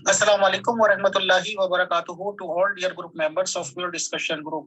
Assalamu alaikum wa rahmatullahi wa barakatuhu to all dear group members of your discussion group.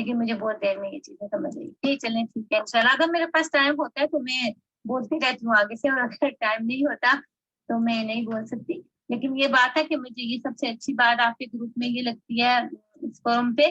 لیکن مجھے بہت دیر میں یہ چیزیں سمجھ آئی. جی چلیں ٹھیک ہے انشاءاللہ. اگر میرے پاس ٹائم ہوتا ہے تو میں بولتی رہتی ہوں آگے سے, اور اگر ٹائم نہیں ہوتا تو میں نہیں بول سکتی. لیکن یہ بات ہے کہ مجھے یہ سب سے اچھی بات آپ کے گروپ میں یہ لگتی ہے اس فورم پہ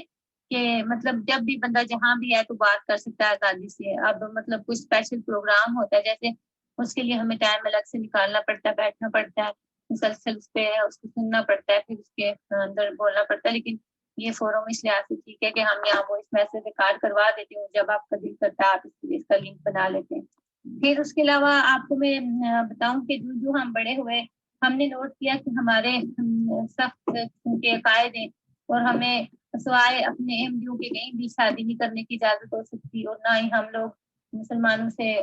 کہ مطلب جب بھی بندہ جہاں بھی ہے تو بات کر سکتا ہے آزادی سے. اب مطلب کوئی اسپیشل پروگرام ہوتا ہے جیسے اس کے لیے ہمیں ٹائم الگ سے نکالنا پڑتا ہے, بیٹھنا پڑتا ہے, مسلسل اس پہ اس کو سننا پڑتا ہے, پھر اس کے اندر بولنا پڑتا ہے. لیکن یہ فورم اس لحاظ سے ٹھیک ہے کہ ہم یہاں وائس میسج ریکارڈ کروا دیتے ہوں, جب آپ کا دل کرتا ہے آپ اس کا لنک بنا لیتے ہیں. پھر اس کے علاوہ آپ کو میں بتاؤں کہ جو ہم بڑے ہوئے ہم نے نوٹ کیا کہ ہمارے سخت کے قاعدے اور ہمیں سوائے اپنے ایم ڈیو کے کہیں بھی شادی نہیں کرنے کی اجازت ہو سکتی, اور نہ ہی ہم لوگ مسلمانوں سے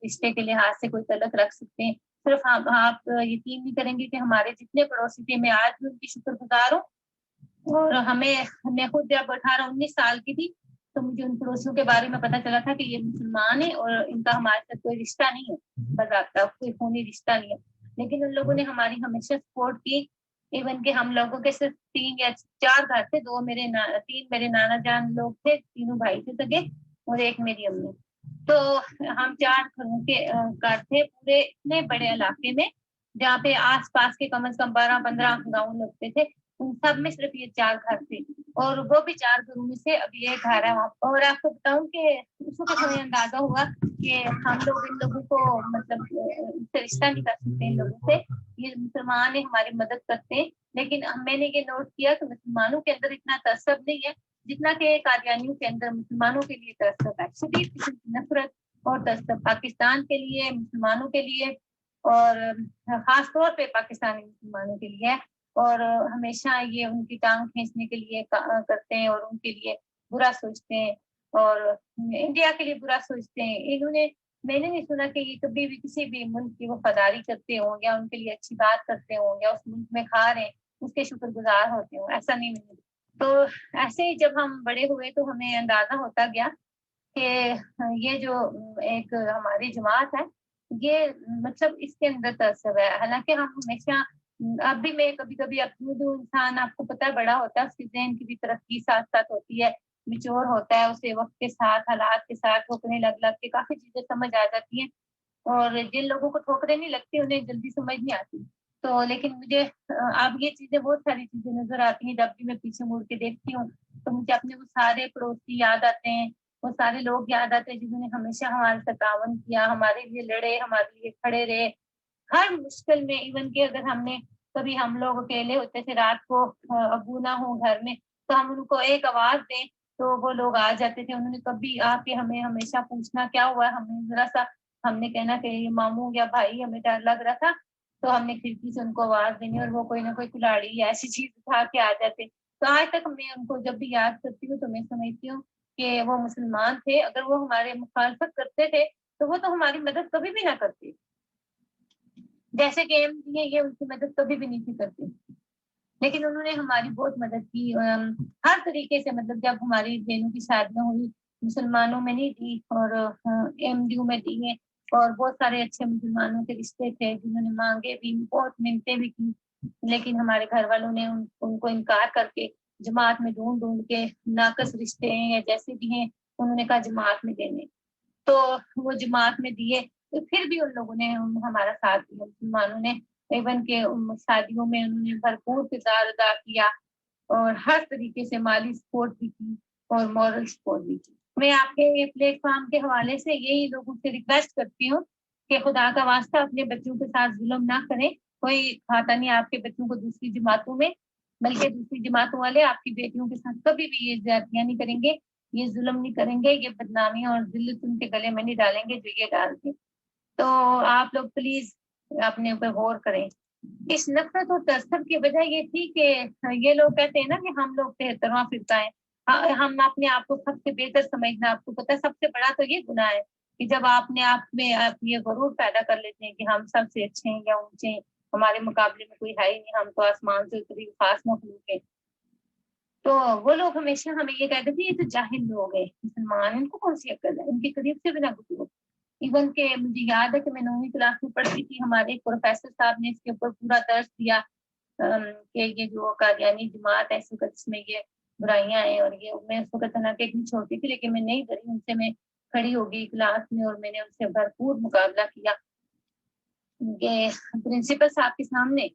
رشتے کے لحاظ سے کوئی تعلق رکھ سکتے ہیں. صرف آپ یقین نہیں کریں گے کہ ہمارے جتنے پڑوسی تھے میں آج بھی ان کی شکر گزار ہوں. اور میں خود جب 18-19 سال کی تھی تو مجھے ان پڑوسیوں کے بارے میں پتا چلا تھا کہ یہ مسلمان ہیں اور ان کا ہمارے ساتھ کوئی رشتہ نہیں ہے, باضابطہ کوئی خونی رشتہ نہیں ہے. لیکن ان لوگوں نے ہماری ہمیشہ سپورٹ کی. ایون کہ ہم لوگوں کے صرف 3 یا 4 گھر تھے, 3 میرے نانا جان لوگ تھے, تینوں بھائی تھے سگے, اور ایک میری امی. تو ہم 4 گھروں کے گھر تھے پورے اتنے بڑے علاقے میں جہاں پہ آس پاس کے کم از کم 12-15 گاؤں لگتے تھے. ان سب میں صرف یہ 4 گھر تھے, اور وہ بھی 4 گھروں میں سے ابھی ایک گھر ہے وہاں. اور آپ کو بتاؤں کہ اس وقت ہمیں اندازہ ہوا کہ ہم لوگ ان لوگوں کو مطلب ان سے رشتہ نہیں کر سکتے, ان لوگوں سے یہ مسلمان ہیں ہماری مدد کرتے ہیں. لیکن میں نے یہ نوٹ کیا کہ مسلمانوں کے اندر اتنا تعصب نہیں ہے جتنا کہ قادیانیوں کے اندر مسلمانوں کے لیے تعصب ہے, شدید قسم کی نفرت اور تعصب پاکستان کے لیے, مسلمانوں کے لیے, اور خاص طور پہ پاکستانی مسلمانوں کے لیے. اور ہمیشہ یہ ان کی ٹانگ کھینچنے کے لیے کرتے ہیں اور ان کے لیے برا سوچتے ہیں, اور انڈیا کے لیے برا سوچتے ہیں. میں نے نہیں سنا کہ یہ کبھی بھی کسی بھی ملک کی وفاداری کرتے ہوں یا ان کے لیے اچھی بات کرتے ہوں یا اس ملک میں کھا رہے ہیں اس کے شکر گزار ہوتے ہوں, ایسا نہیں ملے. تو ایسے ہی جب ہم بڑے ہوئے تو ہمیں اندازہ ہوتا گیا کہ یہ جو ایک ہماری جماعت ہے یہ مطلب اس کے اندر تعصب ہے. حالانکہ ہم ہمیشہ اب بھی میں کبھی کبھی اپنے جو انسان آپ کو پتہ ہے بڑا ہوتا ہے اس کی ذہن کی بھی ترقی ساتھ ساتھ ہوتی ہے, میچور ہوتا ہے, اسے وقت کے ساتھ حالات کے ساتھ ٹھوکریں لگ کے کافی چیزیں سمجھ آ جاتی ہیں. اور جن لوگوں کو ٹھوکریں نہیں لگتی انہیں جلدی سمجھ نہیں آتی. تو لیکن مجھے اب یہ چیزیں بہت ساری چیزیں نظر آتی ہیں, جب بھی میں پیچھے مڑ کے دیکھتی ہوں تو مجھے اپنے وہ سارے پڑوسی یاد آتے ہیں, وہ سارے لوگ یاد آتے ہیں جنہوں نے ہمیشہ ہمارے ساتھ تعاون کیا, ہمارے لیے لڑے, ہمارے لیے کھڑے رہے ہر مشکل میں. ایون کہ اگر کبھی ہم لوگ اکیلے ہوتے تھے رات کو, ابو نہ ہو گھر میں, تو ہم ان کو ایک آواز دیں تو وہ لوگ آ جاتے تھے. انہوں نے کبھی آ کے ہمیں ہمیشہ پوچھنا کیا ہوا, ہمیں ذرا سا ہم نے کہنا کہ یہ ماموں یا بھائی ہمیں ڈر لگ رہا تھا, تو ہم نے کھڑکی سے ان کو آواز دینی اور وہ کوئی نہ کوئی کلاڑی یا ایسی چیز اٹھا کے آ جاتے. تو آج تک میں ان کو جب بھی یاد کرتی ہوں تو میں سمجھتی ہوں کہ وہ مسلمان تھے. اگر وہ ہمارے مخالفت کرتے تھے تو وہ تو ہماری مدد کبھی بھی نہ کرتے, جیسے کہ یہ ان کی مدد کبھی بھی نہیں تھی کرتی. لیکن انہوں نے ہماری بہت مدد کی ہر طریقے سے. مطلب جب ہماری بہنوں کی شادیاں ہوئی مسلمانوں میں نہیں دی اور ایم ڈیو میں دی ہیں, اور بہت سارے اچھے مسلمانوں کے رشتے تھے جنہوں نے مانگے بھی, بہت منتیں بھی کی, لیکن ہمارے گھر والوں نے ان کو انکار کر کے جماعت میں ڈھونڈ کے ناقص رشتے ہیں یا جیسے بھی ہیں انہوں نے کہا جماعت میں دینے, تو وہ جماعت میں دیے. تو پھر بھی ان لوگوں نے ہمارا ساتھ دیا مسلمانوں نے. ایون کہ شادیوں میں انہوں نے بھرپور کردار ادا کیا اور ہر طریقے سے مالی سپورٹ بھی کی اور مورل سپورٹ بھی کی. میں آپ کے پلیٹ فارم کے حوالے سے یہی لوگوں سے ریکویسٹ کرتی ہوں کہ خدا کا واسطہ اپنے بچوں کے ساتھ ظلم نہ کریں. کوئی کھاتا نہیں آپ کے بچوں کو دوسری جماعتوں میں, بلکہ دوسری جماعتوں والے آپ کی بیٹیوں کے ساتھ کبھی بھی یہ زیادتیاں نہیں کریں گے, یہ ظلم نہیں کریں گے, یہ بدنامی اور ذلت ان کے گلے میں نہیں ڈالیں گے جو یہ ڈالتے. تو آپ لوگ پلیز اپنے اوپر غور کریں. اس نفرت اور تعصب کی وجہ یہ تھی کہ یہ لوگ کہتے ہیں نا کہ ہم لوگ 73واں فرقہ ہیں, ہم اپنے آپ کو سب سے بہتر سمجھنا. آپ کو پتہ ہے سب سے بڑا تو یہ گناہ ہے کہ جب آپ نے آپ میں آپ یہ غرور پیدا کر لیتے ہیں کہ ہم سب سے اچھے ہیں یا اونچے ہیں, ہمارے مقابلے میں کوئی ہے ہی نہیں, ہم تو آسمان سے اتری خاص مخلوق ہیں. تو وہ لوگ ہمیشہ ہمیں یہ کہتے تھے یہ تو جاہل لوگ ہیں, مسلمان ان کو کون سی عقل ہے, ان کے قریب سے بھی نہ گزرو. ایون کہ مجھے یاد ہے کہ میں 9ویں کلاس میں پڑھتی تھی, ہمارے ایک پروفیسر صاحب نے اس کے اوپر پورا درس دیا کہ یہ جو قادیانی جماعت ہے اس وقت اس میں یہ برائیاں ہیں. اور یہ میں اس وقت حالانکہ اتنی چھوٹی تھی لیکن میں نہیں ڈری، ان سے میں کھڑی ہو گئی کلاس میں اور میں نے ان سے بھرپور مقابلہ کیا کہ پرنسپل صاحب کے سامنے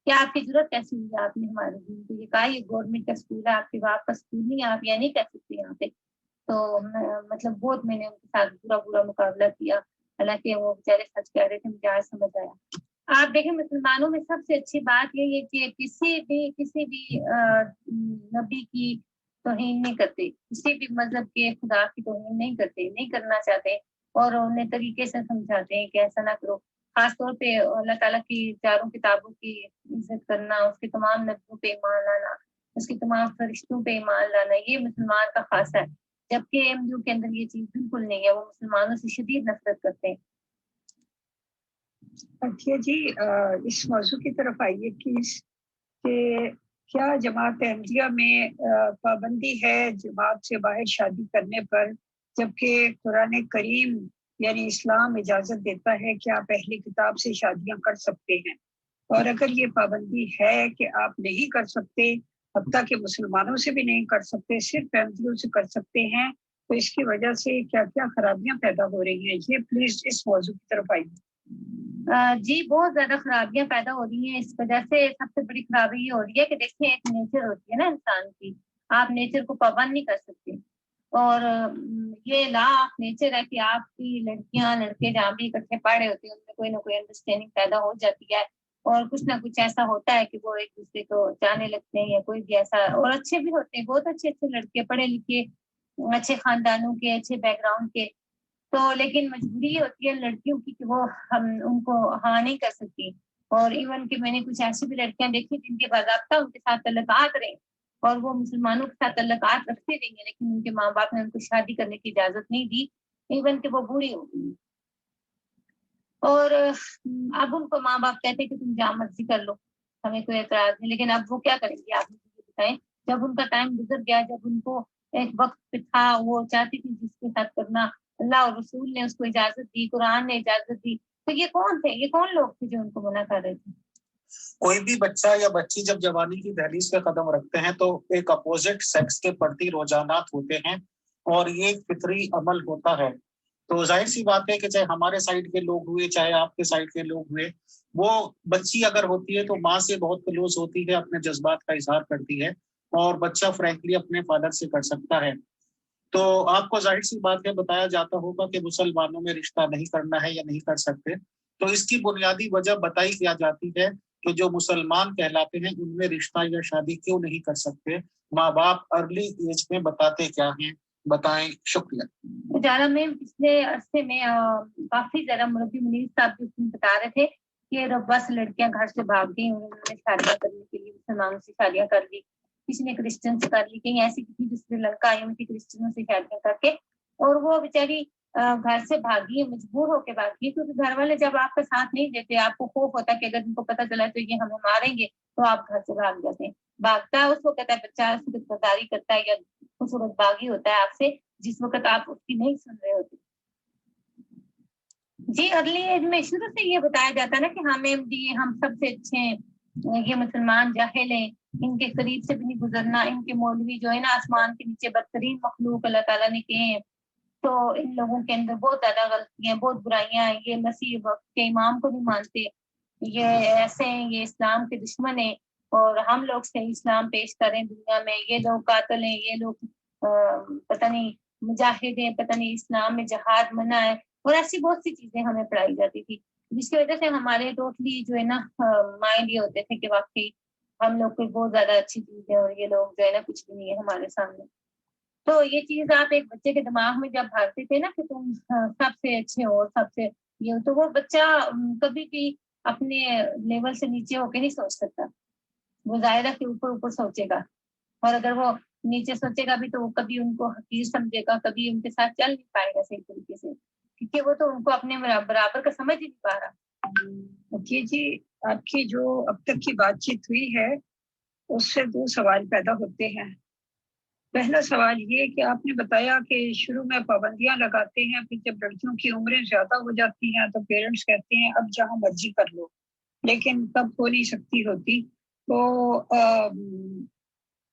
کہ آپ کی ضرورت کیسی ہوئی، آپ نے ہمارے دین کو یہ کہا یہ گورنمنٹ کا اسکول ہے، آپ کے باپ کا اسکول نہیں، آپ یہ نہیں کہہ سکتے یہاں پہ. تو مطلب بہت میں نے ان کے ساتھ برا مقابلہ کیا، حالانکہ وہ بیچارے سچ کہہ رہے تھے، مجھے آج سمجھ آیا. آپ دیکھیں مسلمانوں میں سب سے اچھی بات یہ ہے کہ کسی بھی نبی کی توہین نہیں کرتے، کسی بھی مذہب کے خدا کی توہین نہیں کرتے، نہیں کرنا چاہتے، اور انہیں طریقے سے سمجھاتے ہیں کہ ایسا نہ کرو. خاص طور پہ اللہ تعالیٰ کی چاروں کتابوں کی عزت کرنا، اس کے تمام نبیوں پہ ایمان لانا، اس کے تمام فرشتوں پہ ایمان لانا، یہ مسلمان کا خاصہ ہے. جبکہ ایم یو کے اندر یہ چیز بالکل نہیں ہے، وہ مسلمانوں سے شدید نفرت کرتے ہیں. اچھا جی، اس موضوع کی طرف آئیے پلیز کہ کیا جماعت احمدیہ میں پابندی ہے جماعت سے باہر شادی کرنے پر، جبکہ قرآن کریم یعنی اسلام اجازت دیتا ہے کہ آپ اہل کتاب سے شادیاں کر سکتے ہیں؟ اور اگر یہ پابندی ہے کہ آپ نہیں کر سکتے، حتیٰ کہ مسلمانوں سے بھی نہیں کر سکتے، صرف احمدیوں سے کر سکتے ہیں، تو اس کی وجہ سے کیا کیا خرابیاں پیدا ہو رہی ہیں؟ یہ پلیز اس موضوع کی طرف آئیے. جی بہت زیادہ خرابیاں پیدا ہو رہی ہیں اس وجہ سے. سب سے بڑی خرابی یہ ہو رہی ہے کہ دیکھیں ایک نیچر ہوتی ہے نا انسان کی، آپ نیچر کو پابند نہیں کر سکتے. اور یہ لا آف نیچر ہے کہ آپ کی لڑکیاں لڑکے جہاں بھی اکٹھے پڑھے ہوتے ہیں ان میں کوئی نہ کوئی انڈرسٹینڈنگ پیدا ہو جاتی ہے، اور کچھ نہ کچھ ایسا ہوتا ہے کہ وہ ایک دوسرے کو جانے لگتے ہیں، یا کوئی بھی ایسا. اور اچھے بھی ہوتے ہیں، بہت اچھے اچھے لڑکے پڑھے لکھے، اچھے خاندانوں کے، اچھے بیک گراؤنڈ کے. تو لیکن مجبوری ہوتی ہے لڑکیوں کی کہ وہ ہم ان کو ہاں نہیں کر سکتی. اور ایون کہ میں نے کچھ ایسی بھی لڑکیاں دیکھی جن کے باضابطہ ان کے ساتھ تعلقات رہے اور وہ مسلمانوں کے ساتھ تعلقات رکھتے رہی ہیں، لیکن ان کے ماں باپ نے ان کو شادی کرنے کی اجازت نہیں دی، ایون کہ وہ بوڑھی ہو گئی. اور اب ان کو ماں باپ کہتے کہ تم جہاں مرضی کر لو، ہمیں کوئی اعتراض نہیں. لیکن اب وہ کیا کریں گے آپ مجھے بتائیں؟ جب ان کا ٹائم گزر گیا، جب ان کو ایک وقت پہ تھا وہ چاہتی تھی جس کے ساتھ کرنا، اللہ اور رسول نے اس کو اجازت دی، قرآن نے اجازت دی، تو یہ کون تھے، یہ کون لوگ تھے جو ان کو منع کر رہے تھے؟ کوئی بھی بچہ یا بچی جب جوانی کی دہلیز پہ قدم رکھتے ہیں تو ایک اپوزٹ سیکس کے پرتی رجحانات ہوتے ہیں، اور یہ ایک فطری عمل ہوتا ہے. تو ظاہر سی بات ہے کہ چاہے ہمارے سائڈ کے لوگ ہوئے چاہے آپ کے سائڈ کے لوگ ہوئے، وہ بچی اگر ہوتی ہے تو ماں سے بہت کلوز ہوتی ہے، اپنے جذبات کا اظہار کرتی ہے، اور بچہ فرینکلی اپنے فادر سے کر سکتا ہے. تو آپ کو ظاہر سی بات ہے بتایا جاتا ہوگا کہ مسلمانوں میں رشتہ نہیں کرنا ہے یا نہیں کر سکتے، تو اس کی بنیادی وجہ بتائی کیا جاتی ہے کہ جو مسلمان کہلاتے ہیں ان میں رشتہ یا شادی کیوں نہیں کر سکتے. ماں باپ ارلی ایج میں بتاتے کیا ہیں، بتائیں. شکریہ. اجارہ میں پچھلے عرصے میں کافی زیادہ مربی منیر صاحب بھی بتا رہے تھے کہ بس لڑکیاں گھر سے بھاگ گئی، انہوں نے شادیاں کرنے کے لیے مسلمانوں سے شادیاں کر لی، کسی نے کرسچن سے کر لی، کہیں ایسی کسی جو سری لنکا آئی ہوئی تھی کرسچنوں سے شادیاں کر کے، اور وہ بیچاری گھر سے بھاگی ہے، مجبور ہو کے بھاگی ہے، کیونکہ گھر والے جب آپ کا ساتھ نہیں دیتے، آپ کو خوف ہوتا ہے کہ اگر ان کو پتہ چلا تو یہ ہمیں ماریں گے، تو آپ گھر سے بھاگ جاتے ہیں. بھاگتا ہے اس وقت ہے بچہ، اس وقت غداری کرتا ہے یا اس وقت باغی ہوتا ہے آپ سے جس وقت آپ اس کی نہیں سن رہے ہوتے. جی ارلی ایج میں شروع سے یہ بتایا جاتا ہے نا کہ ہم سب سے اچھے ہیں، یہ مسلمان جاہل ہیں، ان کے قریب سے بھی نہیں گزرنا، ان کے مولوی جو ہے نا آسمان کے نیچے بدترین مخلوق اللہ تعالیٰ نے کہے ہیں، تو ان لوگوں کے اندر بہت زیادہ غلطیاں، بہت برائیاں ہیں، یہ مسیح وقت کے امام کو نہیں مانتے، یہ ایسے ہیں، یہ اسلام کے دشمن ہیں، اور ہم لوگ سے اسلام پیش کریں دنیا میں، یہ لوگ قاتل ہیں، یہ لوگ پتہ نہیں مجاہد ہیں، پتہ نہیں اسلام میں جہاد منع ہے، اور ایسی بہت سی چیزیں ہمیں پڑھائی جاتی تھی، جس کی وجہ سے ہمارے ٹوٹلی جو ہے نا مائنڈ یہ ہوتے تھے کہ واقعی ہم لوگ کوئی بہت زیادہ اچھی چیز ہے، اور یہ لوگ جو ہے نا کچھ بھی نہیں ہے ہمارے سامنے. تو یہ چیز آپ ایک بچے کے دماغ میں جب بھرتے تھے نا کہ تم سب سے اچھے ہو، سب سے یہ، تو وہ بچہ کبھی بھی اپنے لیول سے نیچے ہو کے نہیں سوچ سکتا، وہ ظاہرہ کے اوپر سوچے گا، اور اگر وہ نیچے سوچے گا بھی تو وہ کبھی ان کو حقیر سمجھے گا، کبھی ان کے ساتھ چل نہیں پائے گا صحیح طریقے سے، کیونکہ وہ تو ان کو اپنے برابر کا سمجھ ہی نہیں پا رہا. جی آپ کی جو اب تک کی بات چیت ہوئی ہے اس سے دو سوال پیدا ہوتے ہیں. پہلا سوال یہ کہ آپ نے بتایا کہ شروع میں پابندیاں لگاتے ہیں، پھر جب لڑکیوں کی عمریں زیادہ ہو جاتی ہیں تو پیرنٹس کہتے ہیں اب جہاں مرضی کر لو، لیکن تب ہو نہیں سکتی ہوتی. تو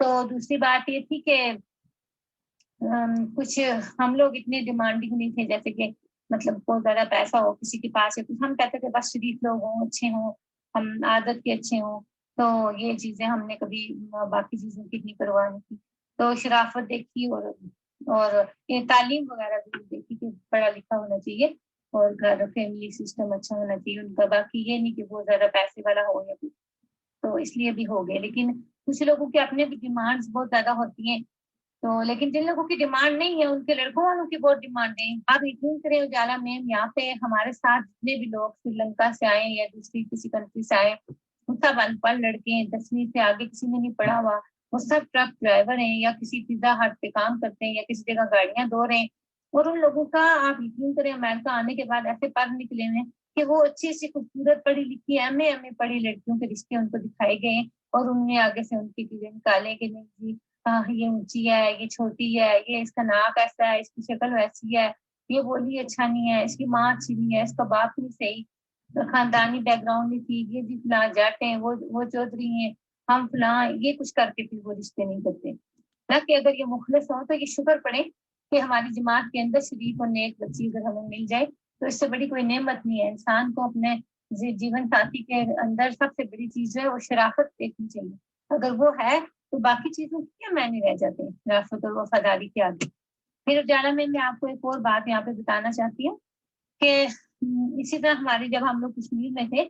تو دوسری بات یہ تھی کہ کچھ ہم لوگ اتنے ڈیمانڈنگ نہیں تھے، جیسے کہ مطلب بہت زیادہ پیسہ ہو کسی کے پاس ہے کچھ، ہم کہتے کہ بس شریف لوگ ہوں، اچھے ہوں، ہم عادت کے اچھے ہوں. تو یہ چیزیں ہم نے کبھی باقی چیزوں کی اتنی پرواہ نہیں کی. تو شرافت دیکھی اور یہ تعلیم وغیرہ بھی دیکھی کہ پڑھا لکھا ہونا چاہیے اور گھر فیملی سسٹم اچھا ہونا چاہیے ان کا. باقی یہ نہیں کہ بہت زیادہ پیسے والا ہو یا کچھ، تو اس لیے بھی ہو گئے. لیکن کچھ لوگوں کے اپنے بھی ڈیمانڈس بہت زیادہ ہوتی ہیں. تو لیکن جن لوگوں کی ڈیمانڈ نہیں ہے ان کے لڑکوں والوں کی بہت ڈیمانڈ ہے. آپ یقین کریں اجالا میم، یہاں پہ ہمارے ساتھ جتنے بھی لوگ سری لنکا سے آئے یا دوسری کسی کنٹری سے آئے، وہ سب ان پڑھ لڑکے ہیں، 10ویں سے آگے کسی نے نہیں پڑھا ہوا. وہ سب ٹرک ڈرائیور ہیں یا کسی پیزا ہٹ پہ کام کرتے ہیں یا کسی جگہ گاڑیاں دھو رہے ہیں. اور ان لوگوں کا آپ یقین کریں امریکہ آنے کے بعد ایسے پڑھ نکلے ہیں کہ وہ اچھی سی خوبصورت پڑھی لکھی ایم اے پڑھی لڑکیوں کے رشتے ان کو دکھائے گئے ہیں، اور ان نے آگے سے ان کی چیزیں نکالے کہ نہیں جی یہ اونچی ہے، یہ چھوٹی ہے، یہ اس کا ناک ایسا ہے، اس کی شکل ویسی ہے، یہ بولی اچھا نہیں ہے، اس کی ماں اچھی نہیں ہے، اس کا باپ نہیں صحیح، خاندانی بیک گراؤنڈ نہیں ٹھیک، یہ جی فلاں جٹ ہیں، وہ چودھری ہیں، ہم فلاں، یہ کچھ کر کے پھر وہ رشتے نہیں کرتے. نہ کہ اگر یہ مخلص ہو تو یہ شکر پڑے کہ ہماری جماعت کے اندر شریف اور نیک بچی اگر ہمیں مل جائے تو اس سے بڑی کوئی نعمت نہیں ہے. انسان کو اپنے جیون ساتھی کے اندر سب سے بڑی چیز ہے وہ شرافت دیکھنی چاہیے. اگر وہ ہے تو باقی چیزوں کی معنی رہ جاتے ہیں شرافت اور وفاداری کے آگے. پھر اجالا میں آپ کو ایک اور بات یہاں پہ بتانا چاہتی ہوں کہ اسی طرح ہماری جب ہم لوگ کشمیر میں تھے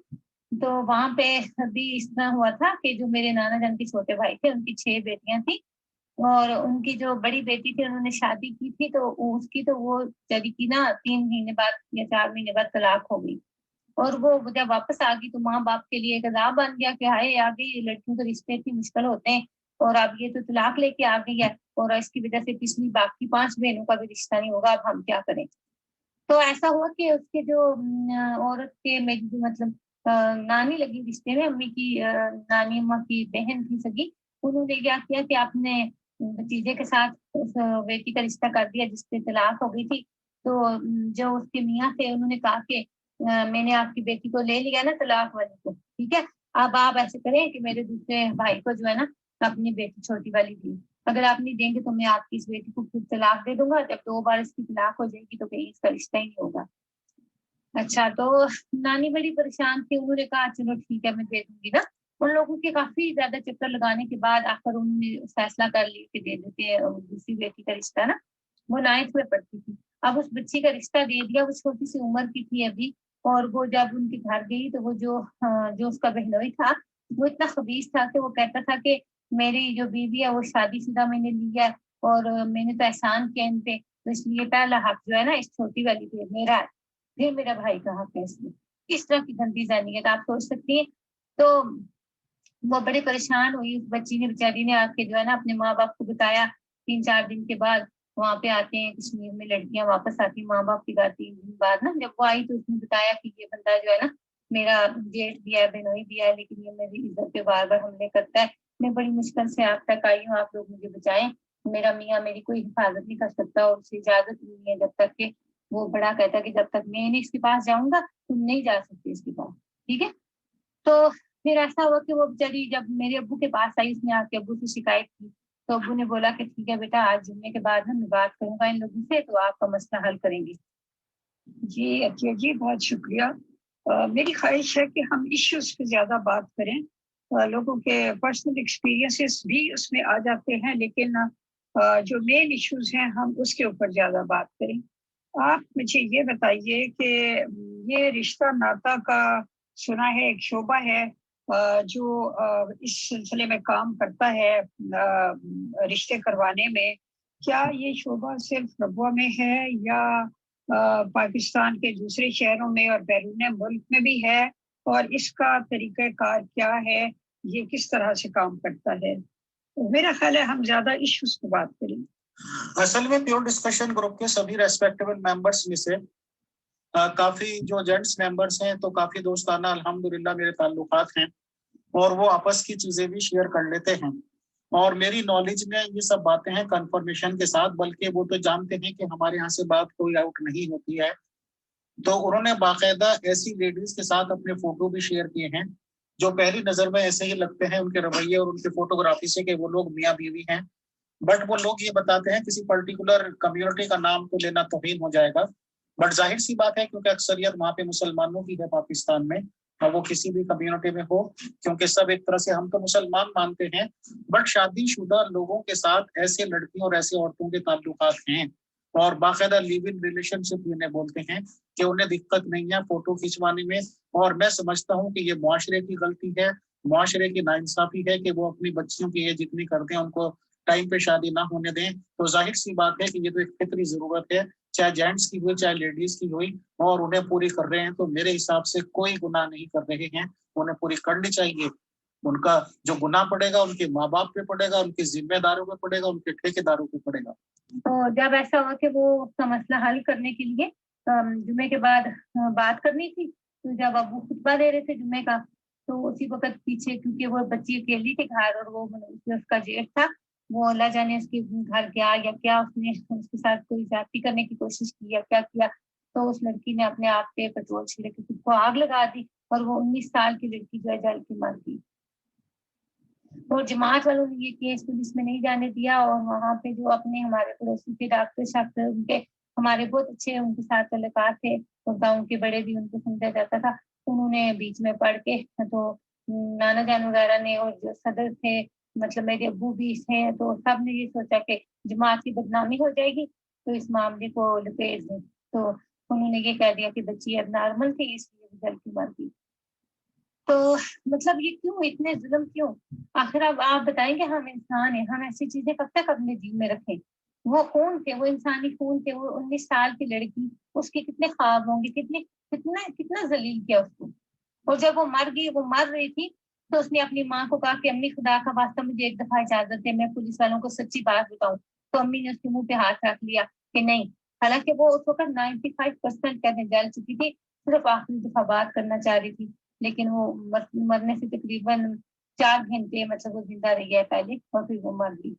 تو وہاں پہ بھی اس طرح ہوا تھا کہ جو میرے نانا جان کے چھوٹے بھائی تھے ان کی 6 بیٹیاں تھیں، اور ان کی جو بڑی بیٹی تھی انہوں نے شادی کی تھی تو اس کی تو وہ چلی کی نا 3 مہینے بعد یا 4 مہینے بعد طلاق ہو گئی. اور وہ جب واپس آ گئی تو ماں باپ کے لیے ایک عذاب بن گیا کہ ہائے آگے یہ لڑکیوں کے رشتے اتنی مشکل ہوتے ہیں اور اب یہ تو طلاق لے کے آ گئی ہے اور اس کی وجہ سے پچھلی باقی 5 بہنوں کا بھی رشتہ نہیں ہوگا، اب ہم کیا کریں. تو ایسا ہوا کہ اس کے جو عورت کے میری مطلب نانی لگی رشتے میں، امی کی نانی اماں کی بہن تھی سگی، انہوں نے کیا کیا کہ اپنے بھتیجے کے ساتھ اس بیٹی کا رشتہ کر دیا جس پہ طلاق ہو گئی تھی. تو جو اس کے میاں تھے انہوں نے کہا کہ میں نے آپ کی بیٹی کو لے لیا نا طلاق والی کو، ٹھیک ہے اب آپ ایسے کریں کہ میرے دوسرے بھائی کو جو ہے نا اپنی بیٹی چھوٹی والی دی، اگر آپ نہیں دیں گے تو میں آپ کی اس بیٹی کو پھر طلاق دے دوں گا، جب 2 بار اس کی طلاق ہو جائے گی تو کہیں اس کا رشتہ ہی نہیں ہوگا. اچھا تو نانی بڑی پریشان تھی، انہوں نے کہا چلو ٹھیک ہے میں دے دوں گی نا. ان لوگوں کے کافی زیادہ چکر لگانے کے بعد آخر انہوں نے فیصلہ کر لیا کہ دے دیتے ہیں دوسری بیٹی کا رشتہ نا. وہ 9th میں پڑھتی تھی، اب اس بچی کا رشتہ دے دیا، وہ چھوٹی سی عمر کی تھی ابھی. اور وہ جب ان کے گھر گئی تو وہ جو اس کا بہنوئی تھا وہ اتنا خبیث تھا کہ وہ کہتا تھا کہ میری جو بیوی ہے وہ شادی شدہ میں نے لی ہے اور میں نے تو احسان کیا ان پہ، تو اس لیے پہلا حق جو ہے نا اس چھوٹی والی پہ میرا ہے، پھر میرا بھائی کا حق ہے. اس لیے اس طرح کی گندی ذہنیت آپ سوچ سکتی ہیں. تو وہ بڑے پریشان ہوئی، اس بچی نے بیچاری نے آ کے جو ہے نا اپنے ماں باپ کو بتایا. 3-4 دن کے بعد وہاں پہ آتے ہیں کشمیر میں لڑکیاں واپس آتی ہیں ماں باپ کی 3 دن بعد نا. جب وہ آئی تو اس نے بتایا کہ یہ بندہ جو ہے نا میرا جیٹ دیا ہے، بہنوئی دیا ہے، لیکن یہ میری عزت پہ بار بار حملے کرتا ہے. میں بڑی مشکل سے آپ تک آئی ہوں، آپ لوگ مجھے بچائیں، میرا میاں میری کوئی حفاظت نہیں کر سکتا اور اسے اجازت نہیں ہے جب تک کہ وہ بڑا کہتا ہے کہ جب تک میں نہیں اس کے پاس جاؤں گا تم نہیں جا سکتے اس کے پاس، ٹھیک ہے. تو پھر ایسا ہوا کہ وہ بیچاری جب میرے ابو کے پاس آئی اس نے آ کے ابو سے شکایت کی تو ابو نے بولا کہ ٹھیک ہے بیٹا آج جمعے کے بعد میں بات کروں گا ان لوگوں سے تو آپ کا مسئلہ حل کریں گے. جی عطیہ جی بہت شکریہ. میری خواہش ہے کہ ہم ایشوز پہ زیادہ بات کریں. لوگوں کے پرسنل ایکسپیرینسز بھی اس میں آ جاتے ہیں لیکن جو مین ایشوز ہیں ہم اس کے اوپر زیادہ بات کریں. آپ مجھے یہ بتائیے کہ یہ رشتہ ناتا کا سنا ہے ایک شعبہ ہے جو اس سلسلے میں کام کرتا ہے رشتے کروانے میں. کیا یہ شعبہ صرف ربوہ میں ہے یا پاکستان کے دوسرے شہروں میں اور بیرون ملک میں بھی ہے، اور اس کا طریقہ کار کیا ہے، یہ کس طرح سے کام کرتا ہے؟ میرا خیال ہے ہم زیادہ ایشوز پہ بات کریں. اصل میں پیور ڈسکشن گروپ کے سبھی ریسپیکٹیبل ممبرس میں سے کافی جو جینٹس ممبرس ہیں تو کافی دوستانہ الحمدللہ میرے تعلقات ہیں اور وہ آپس کی چیزیں بھی شیئر کر لیتے ہیں. اور میری نالج میں یہ سب باتیں ہیں کنفرمیشن کے ساتھ، بلکہ وہ تو جانتے ہیں کہ ہمارے یہاں سے بات کوئی آؤٹ نہیں ہوتی ہے. تو انہوں نے باقاعدہ ایسی لیڈیز کے ساتھ اپنے فوٹو بھی شیئر کیے ہیں جو پہلی نظر میں ایسے ہی لگتے ہیں ان کے رویے اور ان کے فوٹوگرافی سے کہ وہ لوگ میاں بیوی ہیں، بٹ وہ لوگ یہ بتاتے ہیں کسی پرٹیکولر کمیونٹی کا نام تو لینا توہین ہو جائے گا، بٹ ظاہر سی بات ہے کیونکہ اکثریت وہاں پہ مسلمانوں کی ہے پاکستان میں، اور وہ کسی بھی کمیونٹی میں ہو، کیونکہ سب ایک طرح سے ہم تو مسلمان مانتے ہیں، بٹ شادی شدہ لوگوں کے ساتھ ایسے لڑکیوں اور ایسے عورتوں کے تعلقات ہیں اور باقاعدہ لیو ان ریلیشن شپ انہیں بولتے ہیں کہ انہیں دقت نہیں ہے فوٹو کھینچوانے میں، اور میں سمجھتا ہوں کہ یہ معاشرے کی غلطی ہے، معاشرے کی ناانصافی ہے کہ وہ اپنی بچیوں کی ایج اتنی کر دیں، ان کو ٹائم پہ شادی نہ ہونے دیں، تو ظاہر سی بات ہے کہ یہ تو ایک فطری ضرورت ہے، چاہے جینٹس کی ہوئی چاہے لیڈیز کی ہوئی، اور انہیں پوری کر رہے ہیں تو میرے حساب سے کوئی گناہ نہیں کر رہے ہیں، انہیں پوری کرنی چاہیے۔ ان کا جو گناہ پڑے گا ان کے ماں باپ پہ پڑے گا، ان کے ذمہ داروں پہ پڑے گا، ان کے ٹھیکیداروں پہ پڑے گا۔ تو جب ایسا ہوا کہ وہ اس کا مسئلہ حل کرنے کے لیے جمعے کے بعد بات کرنی تھی، تو جب اب وہ خطبہ دے رہے تھے جمعے کا، تو اسی وقت پیچھے کیونکہ وہ بچی اکیلی تھی گھر اور وہ اس کا جیٹ تھا، وہ اللہ جانے اس کے گھر گیا یا کیا اس نے اس کے ساتھ کوئی زیادتی کرنے کی کوشش کی یا کیا کیا، تو اس لڑکی نے اپنے آپ پہ پیٹرول چھڑک کے خود کو آگ لگا دی اور وہ 19 سال کی لڑکی جو ہے جل کے مر گئی۔ اور جماعت والوں نے یہ کیس پولیس میں نہیں جانے دیا، اور وہاں پہ جو اپنے ہمارے پڑوسی کے ڈاکٹر ان کے ہمارے بہت اچھے ان کے ساتھ تعلقات تھے، اور گاؤں کے بڑے بھی ان کو سمجھا جاتا تھا، انہوں نے بیچ میں پڑھ کے تو نانا جان وغیرہ نے اور جو صدر تھے مطلب میرے ابو بھی تھے، تو سب نے یہ سوچا کہ جماعت کی بدنامی ہو جائے گی تو اس معاملے کو لپیٹ دیں، تو انہوں نے یہ کہہ دیا کہ بچی اب نارمل تھی اس لیے جل کی مر گئی۔ تو مطلب یہ کیوں اتنے ظلم کیوں؟ آخر اب آپ بتائیں گے ہم انسان ہیں، ہم ایسی چیزیں کب تک اپنے دل میں رکھیں؟ وہ خون تھے، وہ انسانی خون تھے، وہ 19 سال کی لڑکی، اس کے کتنے خواب ہوں گے، کتنا ذلیل کیا اس کو، اور جب وہ مر گئی، وہ مر رہی تھی، تو اس نے اپنی ماں کو کہا کہ امی خدا کا واسطہ مجھے ایک دفعہ اجازت دے، میں پولیس والوں کو سچی بات بتاؤں، تو امی نے اس کے منہ پہ ہاتھ رکھ لیا کہ نہیں، حالانکہ وہ اس وقت 95% کہنے جل چکی تھی، صرف آخری دفعہ بات کرنا چاہ رہی تھی، لیکن وہ مرنے سے تقریباً 4 گھنٹے مطلب وہ زندہ رہی ہے پہلے، اور پھر وہ مر گئی۔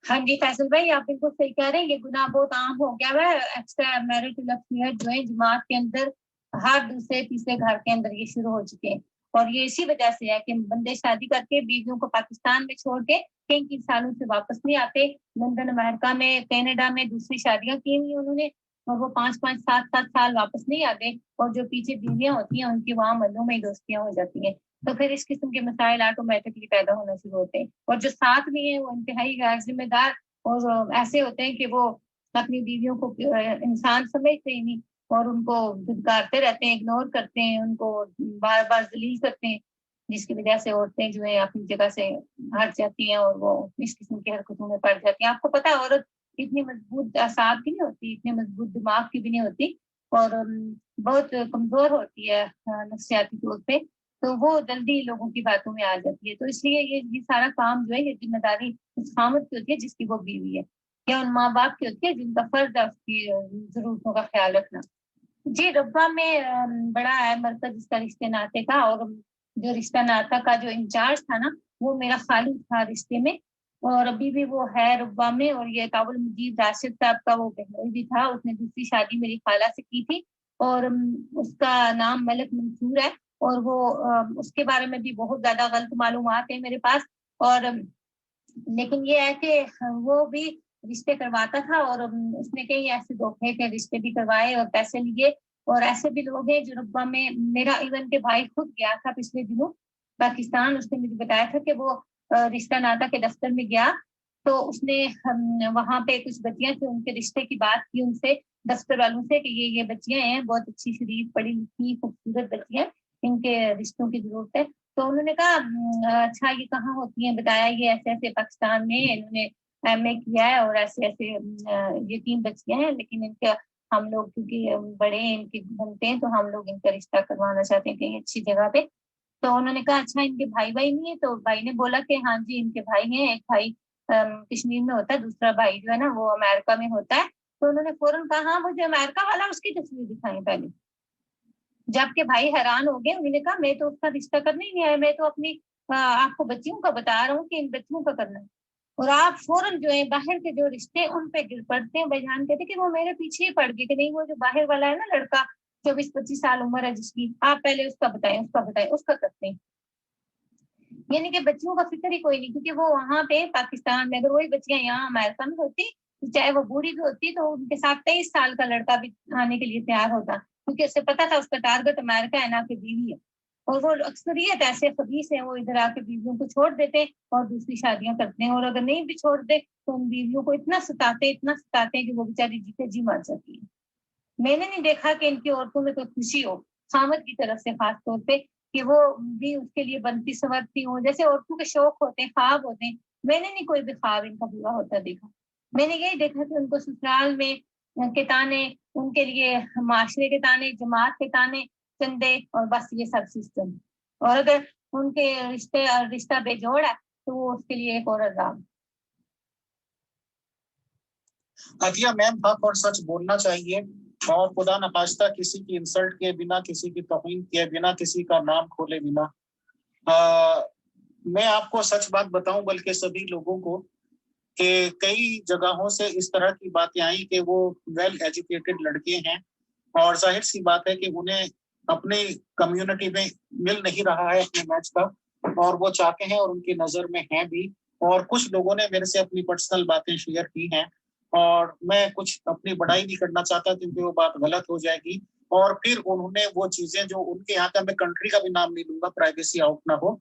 ہاں جی فیصل بھائی آپ بالکل صحیح کہہ رہے ہیں، یہ گناہ بہت عام ہو گیا ہے، ایکسٹرا میرٹل افیئر جو ہے جماعت کے اندر ہر دوسرے تیسرے گھر کے اندر یہ شروع ہو چکے ہیں، اور یہ اسی وجہ سے ہے کہ بندے شادی کر کے بیویوں کو پاکستان میں چھوڑ کے کئی سالوں سے واپس نہیں آتے، لندن امریکہ میں کینیڈا میں دوسری شادیاں کی ہوئی انہوں نے، اور وہ 5 7 سال واپس نہیں آتے، اور جو پیچھے بیویاں ہوتی ہیں ان کی وہاں محلوں میں ہی دوستیاں ہو جاتی ہیں، تو پھر اس قسم کے مسائل آٹومیٹکلی پیدا ہونا شروع ہوتے ہیں، اور جو ساتھ بھی ہیں وہ انتہائی غیر ذمہ دار اور ایسے ہوتے ہیں کہ وہ اپنی بیویوں کو انسان سمجھتے ہی نہیں، اور ان کو دھتکارتے رہتے ہیں، اگنور کرتے ہیں، ان کو بار بار ذلیل کرتے ہیں، جس کی وجہ سے عورتیں جو ہے اپنی جگہ سے ہٹ جاتی ہیں اور وہ اس قسم کی حرکتوں میں پڑ جاتی ہیں۔ آپ کو پتا ہے عورت اتنی مضبوط اعصاب کی نہیں ہوتی، اتنی مضبوط دماغ کی بھی نہیں ہوتی، اور بہت کمزور ہوتی ہے نفسیاتی طور پہ، تو وہ جلدی لوگوں کی باتوں میں آ جاتی ہے، تو اس لیے یہ سارا کام جو ہے یہ ذمہ داری اس خامد کی ہوتی ہے جس کی وہ بیوی ہے، یا ان ماں باپ کی ہوتی ہے جن کا فرض ہے اس کی ضرورتوں کا خیال رکھنا۔ جی ربا میں بڑا ہے مرکز اس کا رشتے ناطے کا، اور جو رشتہ ناطہ کا جو انچارج تھا نا وہ میرا خالد تھا رشتے میں، اور ابھی بھی وہ ہے ربا میں، اور یہ کابل مجید راشد صاحب کا وہ بہنوئی بھی تھا، اس نے دوسری شادی میری خالہ سے کی تھی، اور اس کا نام ملک منصور ہے، اور وہ اس کے بارے میں بھی بہت زیادہ غلط معلومات ہیں میرے پاس، اور لیکن یہ ہے کہ وہ بھی رشتے کرواتا تھا، اور اس نے کئی ایسے دھوکے کے رشتے بھی کروائے اور پیسے لیے، اور ایسے بھی لوگ ہیں جو ربا میں میرا ایون کے بھائی خود گیا تھا پچھلے دنوں پاکستان، اس نے مجھے بتایا تھا کہ وہ رشتہ ناطہ کے دفتر میں گیا، تو اس نے وہاں پہ کچھ بچیاں تھیں ان کے رشتے کی بات کی ان سے دفتر والوں سے کہ یہ بچیاں ہیں بہت اچھی شریف پڑھی لکھی خوبصورت بچیاں، ان کے رشتوں کی ضرورت ہے، تو انہوں نے کہا اچھا یہ کہاں ہوتی ہیں، بتایا یہ ایسے ایسے پاکستان میں انہوں نے ایم اے کیا ہے اور ایسے ایسے یہ 3 بچیاں ہیں، لیکن ان کا ہم لوگ کیونکہ بڑے ہیں ان کے بنتے ہیں تو ہم لوگ ان کا رشتہ کروانا چاہتے ہیں کہیں اچھی جگہ پہ، تو انہوں نے کہا اچھا ان کے بھائی نہیں ہے، تو بھائی نے بولا کہ ہاں جی ان کے بھائی ہیں، ایک بھائی کشمیر میں ہوتا ہے، دوسرا بھائی جو ہے نا وہ امریکہ میں ہوتا ہے، تو انہوں نے فوراً کہا ہاں مجھے امریکہ والا اس کی تصویر دکھائیں پہلے، جبکہ بھائی حیران ہو گئے، انہوں نے کہا میں تو اس کا رشتہ کرنا ہی نہیں آیا، میں تو اپنی آپ کو بچیوں کا بتا رہا ہوں کہ ان بچیوں کا کرنا ہے، اور آپ فوراً جو ہے باہر کے جو رشتے ان پہ گر پڑتے ہیں، بھائی کہتے کہ وہ میرے پیچھے ہی پڑ گئے کہ نہیں وہ جو باہر والا ہے نا لڑکا 24 25 سال عمر ہے جس کی، آپ پہلے اس کا بتائیں اس کا کرتے ہیں، یعنی کہ بچیوں کا فکر ہی کوئی نہیں، کیونکہ وہ وہاں پہ پاکستان میں اگر وہی بچیاں یہاں امریکہ میں ہوتی تو چاہے وہ بوڑھی بھی ہوتی تو ان کے ساتھ 23 سال کا لڑکا بھی آنے کے لیے تیار ہوتا، کیونکہ اسے پتا تھا اس کا ٹارگٹ امریکہ ہے نہ کہ بیوی ہے. اور وہ اکثریت ایسے خبیث ہیں وہ ادھر آ کے بیویوں کو چھوڑ دیتے اور دوسری شادیاں کرتے ہیں، اور اگر نہیں بھی چھوڑتے تو ان بیویوں کو اتنا ستاتے کہ وہ بیچاری جیتے جی مر جاتی ہیں. میں نے نہیں دیکھا کہ ان کی عورتوں میں کوئی خوشی ہو خامد کی طرف سے، خاص طور پہ کہ وہ بھی اس کے لیے بنتی سنورتی ہوں. جیسے عورتوں کے شوق ہوتے ہیں، خواب ہوتے ہیں، میں نے نہیں کوئی بھی خواب ان کا پورا ہوتا دیکھا. میں نے یہی دیکھا کہ ان کو سسرال میں کے تانے، ان کے لیے معاشرے کے تانے، جماعت کے تانے، چندے، اور بس یہ سب سسٹم. اور اگر ان کے رشتہ بے جوڑ ہے تو وہ اس کے لیے ایک اور عذاب. عطیہ میم، حق اور سچ بولنا چاہیے اور خدا نخواستہ کسی کی انسلٹ کیے بنا، کسی کی توہین کیے بنا، کسی کا نام کھولے بنا. میں آپ کو سچ بات بتاؤں بلکہ سبھی لوگوں کو کہ کئی جگہوں سے اس طرح کی باتیں آئیں کہ وہ ویل ایجوکیٹڈ لڑکے ہیں اور ظاہر سی بات ہے کہ انہیں اپنی کمیونٹی میں مل نہیں رہا ہے اپنے میچ کا، اور وہ چاہتے ہیں اور ان کی نظر میں ہیں بھی. اور کچھ لوگوں نے میرے سے اپنی پرسنل باتیں شیئر کی ہیں اور میں کچھ اپنی بڑائی نہیں کرنا چاہتا کیونکہ وہ بات غلط ہو جائے گی. اور پھر انہوں نے وہ چیزیں جو ان کے یہاں کا، میں کنٹری کا بھی نام نہیں لوں گا پرائیویسی آؤٹ نہ ہو،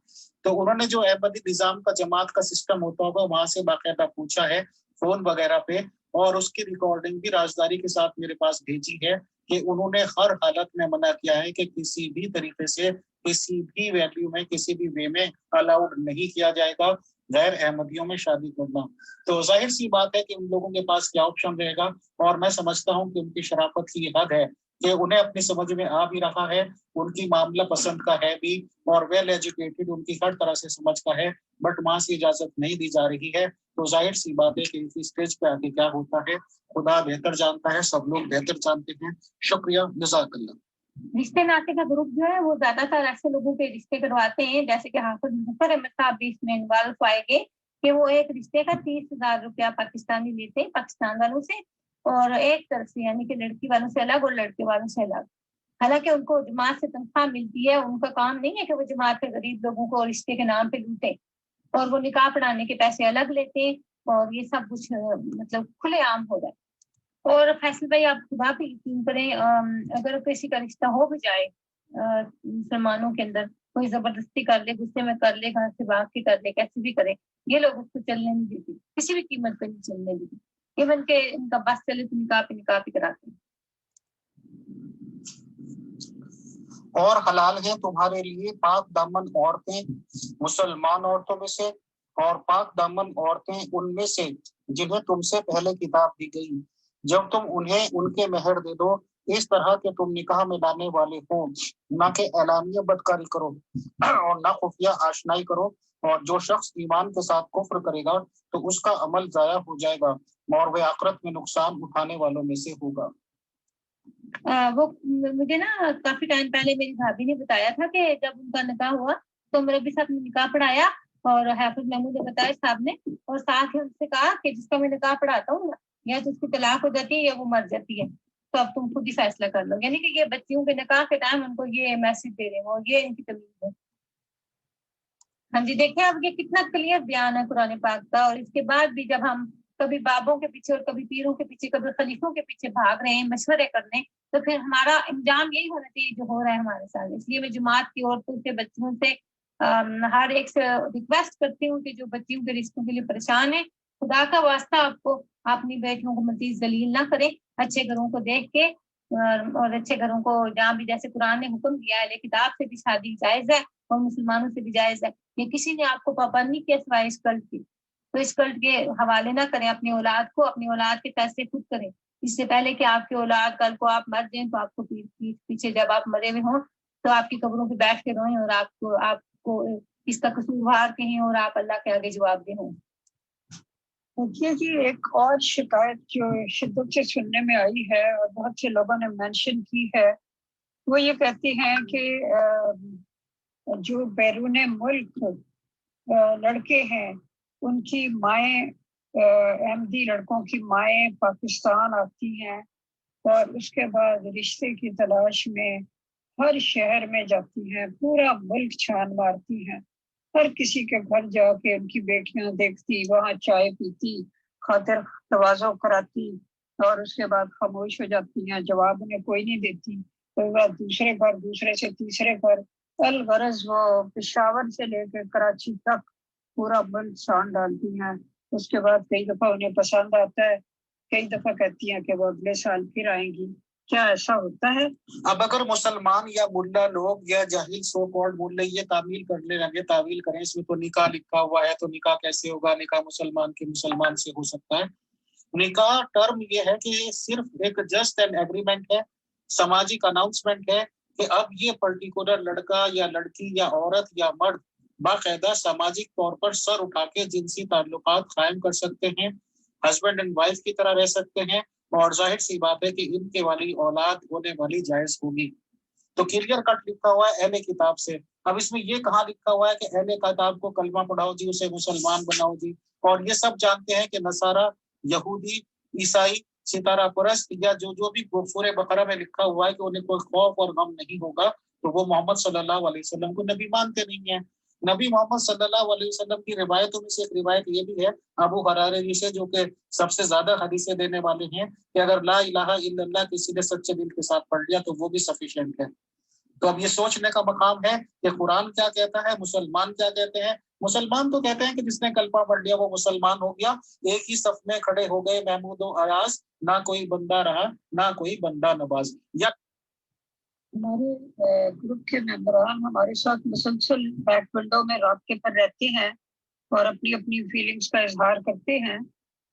تو انہوں نے جو احمدی نظام کا جماعت کا سسٹم ہوتا ہوگا وہاں سے باقاعدہ پوچھا ہے فون وغیرہ پہ، اور اس کی ریکارڈنگ بھی رازداری کے ساتھ میرے پاس بھیجی ہے کہ انہوں نے ہر حالت میں منع کیا ہے کہ کسی بھی طریقے سے، کسی بھی ویلیو میں، کسی بھی وے میں الاؤڈ نہیں کیا جائے گا غیر احمدیوں میں شادی کرنا. تو ظاہر سی بات ہے کہ ان لوگوں کے پاس کیا آپشن رہے گا، اور میں سمجھتا ہوں کہ ان کی شرافت کی حد ہے کہ انہیں اپنی سمجھ میں آ بھی رہا ہے، ان کی معاملہ پسند کا ہے بھی اور ویل ایجوکیٹڈ ان کی ہر طرح سے سمجھ کا ہے، بٹ وہاں سے اجازت نہیں دی جا رہی ہے. تو ظاہر سی بات ہے کہ اس اسٹیج پہ آگے کیا ہوتا ہے خدا بہتر جانتا ہے، سب لوگ بہتر جانتے ہیں. شکریہ، جزاک اللہ. رشتے ناطے کا گروپ جو ہے وہ زیادہ تر ایسے لوگوں کے رشتے کرواتے ہیں، جیسے کہ حافظ مظفر احمد صاحب بھی اس میں انوالو آئے گے کہ وہ ایک رشتے کا 30,000 روپیہ پاکستانی لیتے ہیں پاکستان والوں سے، اور ایک طرف سے یعنی کہ لڑکی والوں سے الگ اور لڑکے والوں سے الگ. حالانکہ ان کو جماعت سے تنخواہ ملتی ہے، ان کا کام نہیں ہے کہ وہ جماعت کے غریب لوگوں کو رشتے کے نام پہ لوٹے، اور وہ نکاح پڑھانے کے پیسے الگ لیتے ہیں، اور یہ سب کچھ مطلب کھلے عام ہو جائے. اور فیصل بھائی آپ خدا پہ یقین کریں، اگر کسی کا رشتہ ہو بھی جائے مسلمانوں کے اندر، کوئی زبردستی کر لے، غصے میں کر لے، گھر سے بھاگ کے کر لے، کیسے بھی کرے، یہ لوگ اس کو چلنے نہیں دیتے، کسی بھی قیمت پہ نہیں چلنے دیتے. ایون کہ ان کا بس چلے تو نکاح پہ کراتے ہیں. اور حلال ہیں تمہارے لیے پاک دامن عورتیں مسلمان عورتوں میں سے، اور پاک دامن عورتیں ان میں سے جنہیں تم سے پہلے کتاب دی گئی، جب تم انہیں ان کے مہر دے دو اس طرح کہ تم نکاح میں لانے والے ہو، نہ کہ اعلانیہ بدکاری کرو اور نہ خفیہ آشنائی کرو. اور جو شخص ایمان کے ساتھ کفر کرے گا تو اس کا عمل ضائع ہو جائے گا اور وہ آخرت میں نقصان اٹھانے والوں میں سے ہوگا. وہ مجھے نا کافی ٹائم پہلے میری بھابھی نے بتایا تھا کہ جب ان کا نکاح ہوا تو مربی صاحب نے نکاح پڑھایا اور حافظ محمود نے بتایا صاحب نے، اور ساتھ ہی ان سے کہا کہ جس کا میں نکاح پڑھاتا ہوں یا تو اس کی طلاق ہو جاتی ہے یا وہ مر جاتی ہے، تو اب تم خود ہی فیصلہ کر لو. یعنی کہ یہ بچیوں کے نکاح کے ٹائم ان کو یہ میسج دے رہے ہیں، اور یہ ان کی تمیز ہے. ہاں جی، دیکھیں اب یہ کتنا کلیئر بیان ہے قرآن پاک کا. اور اس کے بعد بھی جب ہم کبھی بابوں کے پیچھے اور کبھی پیروں کے پیچھے، کبھی خلیفوں کے پیچھے بھاگ رہے ہیں مشورے کرنے، تو پھر ہمارا انجام یہی ہونا چاہیے جو ہو رہا ہے ہمارے ساتھ. اس لیے میں جماعت کی عورتوں سے، بچیوں سے، ہر ایک سے ریکویسٹ کرتی ہوں کہ جو بچیوں کے رشتوں کے لیے پریشان ہیں، خدا کا واسطہ آپ کو اپنی بیٹیوں کو مزید ذلیل نہ کریں. اچھے گھروں کو دیکھ کے اور اچھے گھروں کو جہاں بھی جیسے قرآن نے حکم دیا ہے، کتاب سے بھی شادی جائز ہے اور مسلمانوں سے بھی جائز ہے. یہ کسی نے آپ کو پابند نہیں کیا سوائے اس کلٹ کی، تو اس کلٹ کے حوالے نہ کریں اپنی اولاد کو. اپنی اولاد کے فیصلے خود کریں، اس سے پہلے کہ آپ کی اولاد کل کو آپ مر جائیں تو آپ کو پیچھے جب آپ مرے ہوئے ہوں تو آپ کی قبروں پہ بیٹھ کے روئیں اور آپ کو اس کا قصوروار کہیں اور آپ اللہ کے آگے جواب دیں. دیکھیے جی، ایک اور شکایت جو شدت سے سننے میں آئی ہے اور بہت سے لوگوں نے مینشن کی ہے، وہ یہ کہتے ہیں کہ جو بیرون ملک لڑکے ہیں ان کی مائیں، احمدی لڑکوں کی مائیں پاکستان آتی ہیں اور اس کے بعد رشتے کی تلاش میں ہر شہر میں جاتی ہیں، پورا ملک چھان مارتی ہیں ہر کسی کے گھر جا کے ان کی بیٹیاں دیکھتی، وہاں چائے پیتی، خاطر تواضع کراتی اور اس کے بعد خاموش ہو جاتی ہیں، جواب انہیں کوئی نہیں دیتی۔ پھر وہ دوسرے گھر، دوسرے سے تیسرے گھر، الغرض وہ پشاور سے لے کے کراچی تک پورا ملک سان ڈالتی ہیں۔ اس کے بعد کئی دفعہ انہیں پسند آتا ہے، کئی دفعہ کہتی ہیں کہ وہ اگلے سال پھر آئیں گی۔ کیا ایسا ہوتا ہے؟ اب اگر مسلمان یا ملا لوگ یا جاہل سو کالڈ ملے یہ تعمیل کرنے لگے، تعویل کریں اس میں تو نکاح لکھا ہوا ہے تو نکاح کیسے ہوگا، نکاح مسلمان کے مسلمان سے ہو سکتا ہے۔ نکاح ٹرم یہ ہے کہ یہ صرف ایک جسٹ این ایگریمنٹ ہے، سماجی اناؤنسمنٹ ہے کہ اب یہ پرٹیکولر لڑکا یا لڑکی یا عورت یا مرد باقاعدہ سماجک طور پر سر اٹھا کے جنسی تعلقات قائم کر سکتے ہیں، ہسبینڈ اینڈ وائف کی طرح رہ سکتے ہیں، اور ظاہر سی بات ہے کہ ان کے والی اولاد ہونے والی جائز ہوگی۔ تو کلیئر کٹ لکھا ہوا ہے اہل کتاب سے۔ اب اس میں یہ کہاں لکھا ہوا ہے کہ اہل کتاب کو کلمہ پڑھاؤ جی، اسے مسلمان بناؤ جی، اور یہ سب جانتے ہیں کہ نصارہ، یہودی، عیسائی، ستارہ پرست یا جو بھی سورہ بقرہ میں لکھا ہوا ہے کہ انہیں کوئی خوف اور غم نہیں ہوگا، تو وہ محمد صلی اللہ علیہ وسلم کو نبی مانتے نہیں ہیں۔ نبی محمد صلی اللہ علیہ وسلم کی روایتوں میں سے ایک روایت یہ بھی ہے ابو ہریرہ جی سے، جو کہ سب سے زیادہ حدیثیں دینے والے ہیں، کہ اگر لا الہ الا اللہ کسی نے سچے دل کے ساتھ پڑھ لیا تو وہ بھی سفیشینٹ ہے۔ تو اب یہ سوچنے کا مقام ہے کہ قرآن کیا کہتا ہے، مسلمان کیا کہتے ہیں۔ مسلمان تو کہتے ہیں کہ جس نے کلمہ پڑھ لیا وہ مسلمان ہو گیا، ایک ہی صف میں کھڑے ہو گئے محمود و ایاز، نہ کوئی بندہ رہا نہ کوئی بندہ نواز۔ یا ہمارے گروپ کے ممبران ہمارے ساتھ مسلسل بیک ونڈو میں رابطے پر رہتے ہیں اور اپنی اپنی فیلنگز کا اظہار کرتے ہیں۔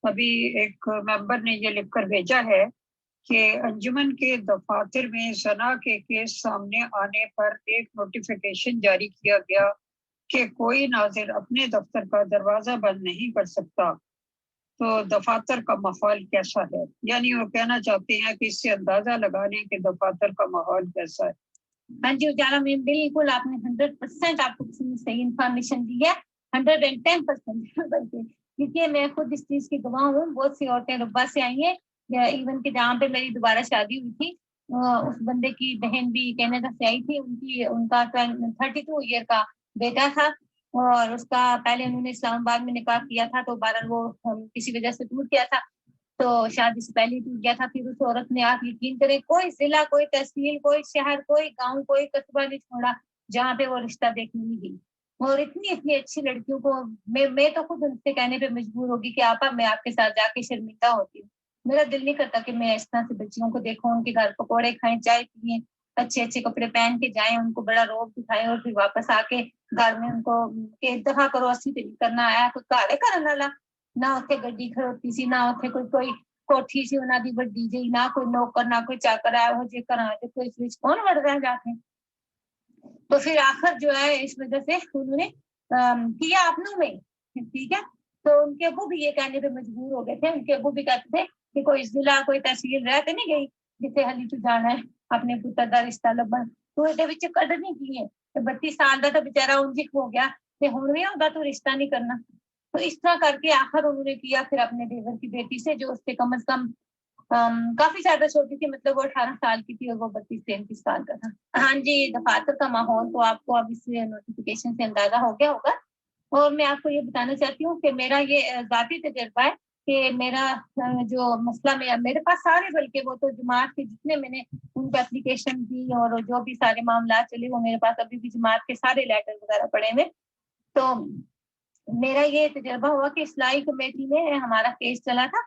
ابھی ایک ممبر نے یہ لکھ کر بھیجا ہے کہ انجمن کے دفاتر میں زنا کے کیس سامنے آنے پر ایک نوٹیفیکیشن جاری کیا گیا کہ کوئی ناظر اپنے دفتر کا دروازہ بند نہیں کر سکتا، تو دفاتر کا ماحول کیسا ہے؟ یعنی وہ کہنا چاہتے ہیں کہ اس سے اندازہ لگا لیں کہ دفاتر کا ماحول کیسا ہے۔ ہاں جی اجالا میں بالکل آپ نے 100% آپ کو کسی نے صحیح انفارمیشن دی ہے، 110%، بلکہ کیونکہ میں خود اس چیز کی گواہ ہوں۔ بہت سی عورتیں ربا سے آئی ہیں، ایون کہ جہاں پہ میری دوبارہ شادی ہوئی تھی اس بندے کی بہن بھی کینیڈا سے آئی تھی، ان کا 32 ایئر کا بیٹا تھا، اور اس کا پہلے انہوں نے اسلام آباد میں نکاح کیا تھا، تو بہرحال وہ کسی وجہ سے ٹوٹ گیا تھا، تو شادی سے پہلے ٹوٹ گیا تھا۔ پھر اس عورت نے، آپ یقین کریں، کوئی ضلع، کوئی تحصیل، کوئی شہر، کوئی گاؤں، کوئی قصبہ نہیں چھوڑا جہاں پہ وہ رشتہ دیکھنے نہیں گئی۔ اور اتنی اچھی لڑکیوں کو میں تو خود ان سے کہنے پہ مجبور ہوگی کہ آپا میں آپ کے ساتھ جا کے شرمندہ ہوتی ہوں، میرا دل نہیں کرتا کہ میں اس طرح سے بچیوں کو دیکھوں، ان کے گھر پکوڑے کھائیں، چائے پئیں، اچھے کپڑے پہن کے جائیں، ان کو بڑا روب دکھائیں، اور پھر واپس آ کے گھر میں ان کو ایک دفعہ کرو 80 پہ نہیں کرنا آیا، کوئی گھر ہے کرنے والا، نہ اتنے گڈی کھڑوتی سی، نہ اتنے کوئی کوٹھی سی انہوں دی وڈی جی، نہ کوئی نوکر نہ کوئی چاکر آیا ہو جی گھر کوئی کون وڑ رہا جاتے ہیں۔ تو پھر آخر جو ہے اس وجہ سے انہوں نے کیا اپنوں میں، ٹھیک ہے، تو ان کے ابو بھی یہ کہنے پہ مجبور ہو گئے تھے، ان کے ابو بھی کہتے تھے کہ کوئی ضلع کوئی تحصیل رہتے نہیں گئی جتنے ہلی تو جانا ہے اپنے پتر کا رشتہ لبن، تو یہ قدر نہیں کی ہے کہ 32 سال کا تو بےچارا انجک ہو گیا تے ہن بھی ہوگا تو رشتہ نہیں کرنا۔ تو اس طرح کر کے آخر انہوں نے کیا پھر اپنے دیور کی بیٹی سے، جو اس سے کم از کم کافی زیادہ چھوٹی تھی، مطلب وہ 18 سال کی تھی اور وہ 32-33 سال کا تھا۔ ہاں جی، دفاتر کا ماحول تو آپ کو اب اس نوٹیفیکیشن سے اندازہ ہو گیا ہوگا، اور میں آپ کو یہ بتانا چاہتی ہوں کہ میرا یہ ذاتی تجربہ ہے کہ میرا جو مسئلہ میرے پاس سارے، بلکہ وہ تو جماعت کے جتنے میں نے ان کو اپلیکیشن دی اور جو بھی سارے معاملات چلے وہ میرے پاس ابھی بھی جماعت کے سارے لیٹر وغیرہ پڑے ہوئے۔ تو میرا یہ تجربہ ہوا کہ اصلاحی کمیٹی میں ہمارا کیس چلا تھا،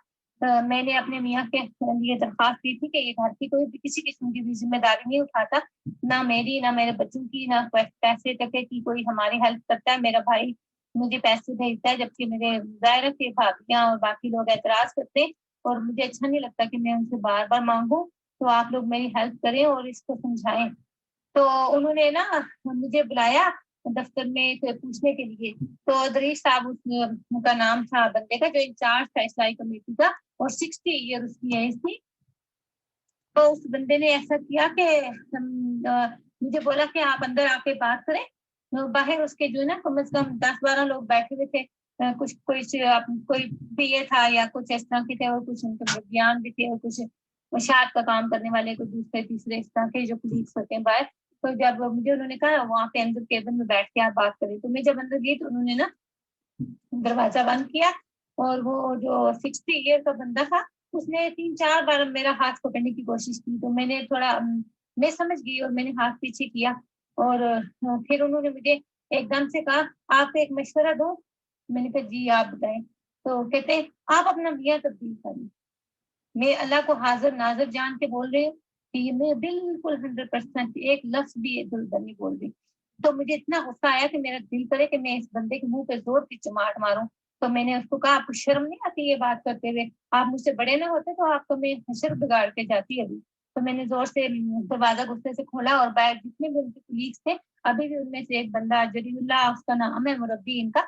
میں نے اپنے میاں کے لیے درخواست دی تھی کہ یہ گھر کی کوئی بھی کسی قسم کی بھی ذمہ داری نہیں اٹھاتا، نہ میری نہ میرے بچوں کی، نہ پیسے ٹکے کی کوئی ہماری ہیلپ کرتا ہے۔ میرا بھائی مجھے پیسے بھیجتا ہے، جبکہ میرے ظاہر کے بھابیاں اور باقی لوگ اعتراض کرتے ہیں، اور مجھے اچھا نہیں لگتا کہ میں ان سے بار بار مانگوں، تو آپ لوگ میری ہیلپ کریں اور اس کو سمجھائیں۔ تو انہوں نے نا مجھے بلایا دفتر میں پوچھنے کے لیے، تو دریش صاحب اس کا نام تھا بندے کا جو انچارج تھا اصلاحی کمیٹی کا، اور 60 ایئر اس کی ایج تھی۔ تو اس بندے نے ایسا کیا کہ مجھے بولا کہ آپ اندر آ کے بات کریں۔ باہر اس کے جو ہے نا کم از کم 10-12 لوگ بیٹھے ہوئے تھے، کچھ کوئی بی اے تھا یا کچھ اس طرح کے تھے، اور کچھ ان کے بیان بھی تھے، اور کچھ اشاعت کا کام کرنے والے، کوئی دوسرے تیسرے اس طرح کے جو پولیس ہوتے ہیں باہر۔ تو جب مجھے انہوں نے کہا وہاں پہ اندر کیبن میں بیٹھ کے آپ بات کریں، تو میں جب اندر گئی تو انہوں نے نا دروازہ بند کیا، اور وہ جو 60 ایئر کا بندہ تھا اس نے 3-4 بار میرا ہاتھ پکڑنے کی کوشش کی، تو میں نے تھوڑا میں سمجھ گئی اور میں نے ہاتھ پیچھے کیا، اور پھر انہوں نے مجھے ایک دم سے کہا آپ ایک مشورہ دو۔ میں نے کہا جی آپ بتائیں۔ تو کہتے ہیں آپ اپنا میاں تبدیل کریں۔ میں اللہ کو حاضر ناظر جان کے بول رہی ہوں کہ یہ میں بالکل 100% ایک لفظ بھی ادھر ادھر نہیں بول رہی۔ تو مجھے اتنا غصہ آیا کہ میرا دل کرے کہ میں اس بندے کے منہ پہ زور کی چماٹ ماروں۔ تو میں نے اس کو کہا آپ کو شرم نہیں آتی یہ بات کرتے ہوئے؟ آپ مجھ سے بڑے نہ ہوتے تو آپ کو میں حشر بگاڑ کے جاتی ابھی۔ تو میں نے زور سے دروازہ غصے سے کھولا، اور باہر جتنے بھی ان کے کولیگز تھے، ابھی بھی ان میں سے ایک بندہ جری اللہ اس کا نام ہے، مربی ان کا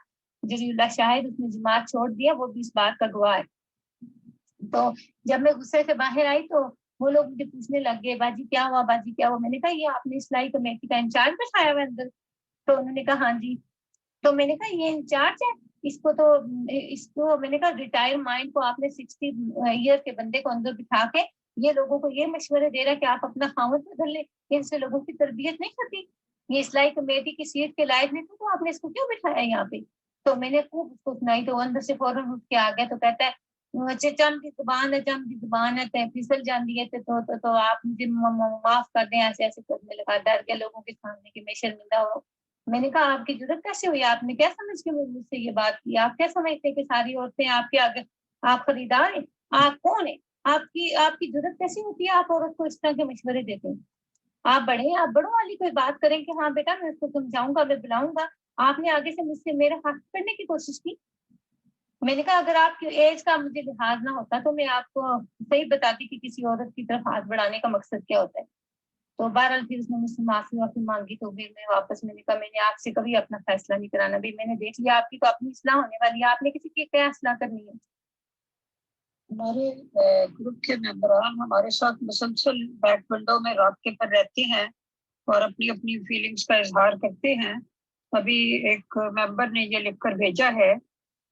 جری اللہ شاہد، اس نے جماعت چھوڑ دیا، وہ بھی اس بات کا گواہ ہے۔ تو جب میں غصے سے باہر آئی تو وہ لوگ مجھے پوچھنے لگ گئے باجی کیا ہوا، باجی کیا ہوا؟ میں نے کہا یہ آپ نے اسلائی کمیٹی کا انچارج بٹھایا ہوا اندر؟ تو انہوں نے کہا ہاں جی۔ تو میں نے کہا یہ انچارج ہے، اس کو میں نے کہا ریٹائر مائنڈ کو آپ نے 60 ایئر کے بندے کو اندر بٹھا کے یہ لوگوں کو یہ مشورے دے رہا ہے کہ آپ اپنا خامد بدل لیں، ان سے لوگوں کی تربیت نہیں ہوتی، یہ اسلائی کمیٹی کی سیٹ کے لائق نہیں تھا، تو آپ نے اس کو کیوں بٹھایا یہاں پہ؟ تو میں نے خوب اس کو سنائی، تو اندر سے فوراً اٹھ کے آ گیا، تو کہتا ہے چم کی زبان ہے پھسل جاتی ہے، تو آپ مجھے معاف کر دیں، ایسے ایسے کرنے لگا، ڈر گیا لوگوں کے سامنے کہ میں شرمندہ ہوں۔ میں نے کہا آپ کی ضرورت کیسے ہوئی؟ آپ نے کیا سمجھ کے مجھ سے یہ بات کی؟ آپ کیا سمجھتے ہیں کہ ساری عورتیں آپ کے آگے آپ خریدار ہیں؟ آپ کون ہیں؟ آپ کی ضرورت کیسی ہوتی ہے؟ آپ عورت کو اس طرح کے مشورے دیتے ہیں؟ آپ بڑے ہیں، آپ بڑوں والی کوئی بات کریں کہ ہاں بیٹا میں اس کو سمجھاؤں گا، میں بلاؤں گا۔ آپ نے آگے سے مجھ سے میرا حق کرنے کی کوشش کی۔ میں نے کہا اگر آپ کی ایج کا مجھے لحاظ نہ ہوتا تو میں آپ کو صحیح بتاتی کہ کسی عورت کی طرف ہاتھ بڑھانے کا مقصد کیا ہوتا ہے۔ تو بہرحال پھر اس نے مجھ سے معافی مانگی، تو پھر میں نے کہا میں نے آپ سے کبھی اپنا فیصلہ نہیں کرانا، بھی میں نے دیکھ لیا آپ کی تو اپنی اصلاح ہونے والی ہے، آپ نے کسی کی کیا اصلاح کرنی ہے؟ ہمارے گروپ کے ممبران ہمارے ساتھ مسلسل بیک ونڈو میں رابطے پر رہتے ہیں اور اپنی اپنی فیلنگز کا اظہار کرتے ہیں۔ ابھی ایک ممبر نے یہ لکھ کر بھیجا ہے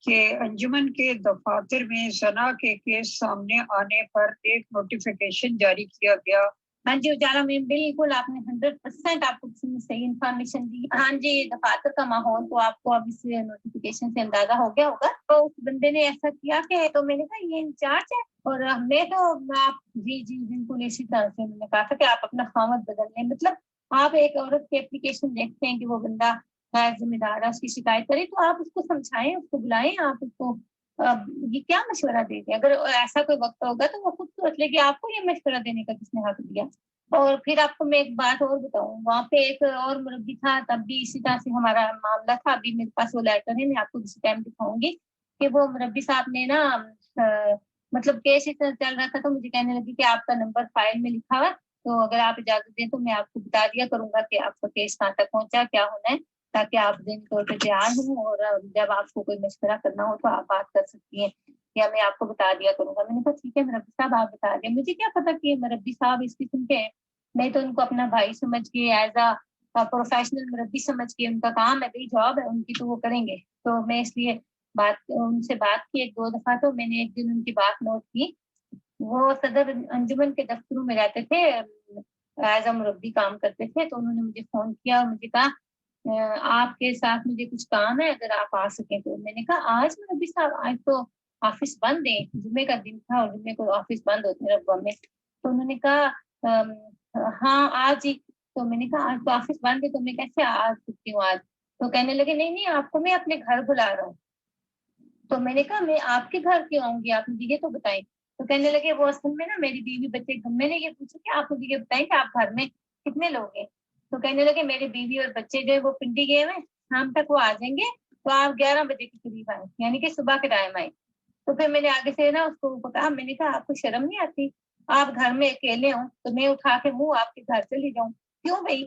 کہ انجمن کے دفاتر میں زنا کے کیس سامنے آنے پر ایک نوٹیفیکیشن جاری کیا گیا۔ ہاں جی اجالا میم بالکل آپ نے 100% آپ کو صحیح انفارمیشن دی۔ ہاں جی دفاتر کا ماحول تو آپ کو اب اس نوٹیفیکیشن سے اندازہ ہو گیا ہوگا۔ تو اس بندے نے ایسا کیا کہ تو میں نے کہا یہ انچارج ہے، اور میں تو آپ جی بالکل اسی طرح سے میں نے کہا تھا کہ آپ اپنا خامد بدل لیں، مطلب آپ ایک عورت کی اپلیکیشن دیکھتے ہیں کہ وہ بندہ غیر ذمہ دار ہے، اس کی شکایت کرے تو آپ اس کو سمجھائیں، اس کو بلائیں، آپ اس کو یہ کیا مشورہ دیتے ہیں؟ اگر ایسا کوئی وقت ہوگا تو وہ خود سوچ لے کہ آپ کو یہ مشورہ دینے کا کس نے حق دیا۔ اور پھر آپ کو میں ایک بات اور بتاؤں، وہاں پہ ایک اور مربی تھا، تب بھی اسی طرح سے ہمارا معاملہ تھا، ابھی میرے پاس وہ لیٹر ہے، میں آپ کو کسی ٹائم دکھاؤں گی کہ وہ مربی صاحب نے نا مطلب کیس اس طرح چل رہا تھا، تو مجھے کہنے لگی کہ آپ کا نمبر فائل میں لکھا ہوا، تو اگر آپ اجازت دیں تو میں آپ کو بتا دیا کروں گا کہ آپ کا کیس کہاں تک پہنچا، کیا ہونا ہے، تاکہ آپ ذہنی طور پہ تیار ہوں، اور جب آپ کو کوئی مشورہ کرنا ہو تو آپ بات کر سکتی ہیں، یا میں آپ کو بتا دیا کروں گا۔ میں نے کہا ٹھیک ہے مربی صاحب آپ بتا دیں، مجھے کیا پتا کہ مربی صاحب اس قسم کے ہیں، میں تو ان کو اپنا بھائی سمجھ کے ایز اے پروفیشنل مربی سمجھ کے، ان کا کام ہے، بھائی جاب ہے ان کی تو وہ کریں گے، تو میں اس لیے ان سے بات کی 1-2 دفعہ، تو میں نے ایک دن ان کی بات نوٹ کی، وہ صدر انجمن کے دفتروں میں رہتے تھے، ایز اے مربی کام کرتے تھے، تو انہوں نے مجھے فون کیا اور مجھے کہا آپ کے ساتھ مجھے کچھ کام ہے، اگر آپ آ سکیں تو۔ میں نے کہا آج مربی صاحب آج تو آفس بند ہے، جمعے کا دن تھا اور جمعے کو آفس بند ہوتے ہیں ربوہ میں، تو انہوں نے کہا ہاں آج ہی۔ تو میں نے کہا آج تو آفس بند ہے تو میں کیسے آ سکتی ہوں آج؟ تو کہنے لگے نہیں آپ کو میں اپنے گھر بلا رہا ہوں۔ تو میں نے کہا میں آپ کے گھر کیوں آؤں گی، آپ مجھے یہ تو بتائیں۔ تو کہنے لگے وہ اصل میں نا میری بیوی بچے، میں نے یہ پوچھا کہ آپ مجھے یہ بتائیں کہ آپ گھر میں کتنے لوگ ہیں؟ تو کہنے لگے میری بیوی اور بچے جو ہے وہ پنڈی گئے ہوئے، شام تک وہ آ جائیں گے، تو آپ 11 بجے کے قریب آئیں، یعنی کہ صبح کے ٹائم آئیں۔ تو پھر میں نے آگے سے نا اس کو کہا، میں نے کہا آپ کو شرم نہیں آتی؟ آپ گھر میں اکیلے ہوں تو میں اٹھا کے منہ آپ کے گھر چلی جاؤں، کیوں بھائی؟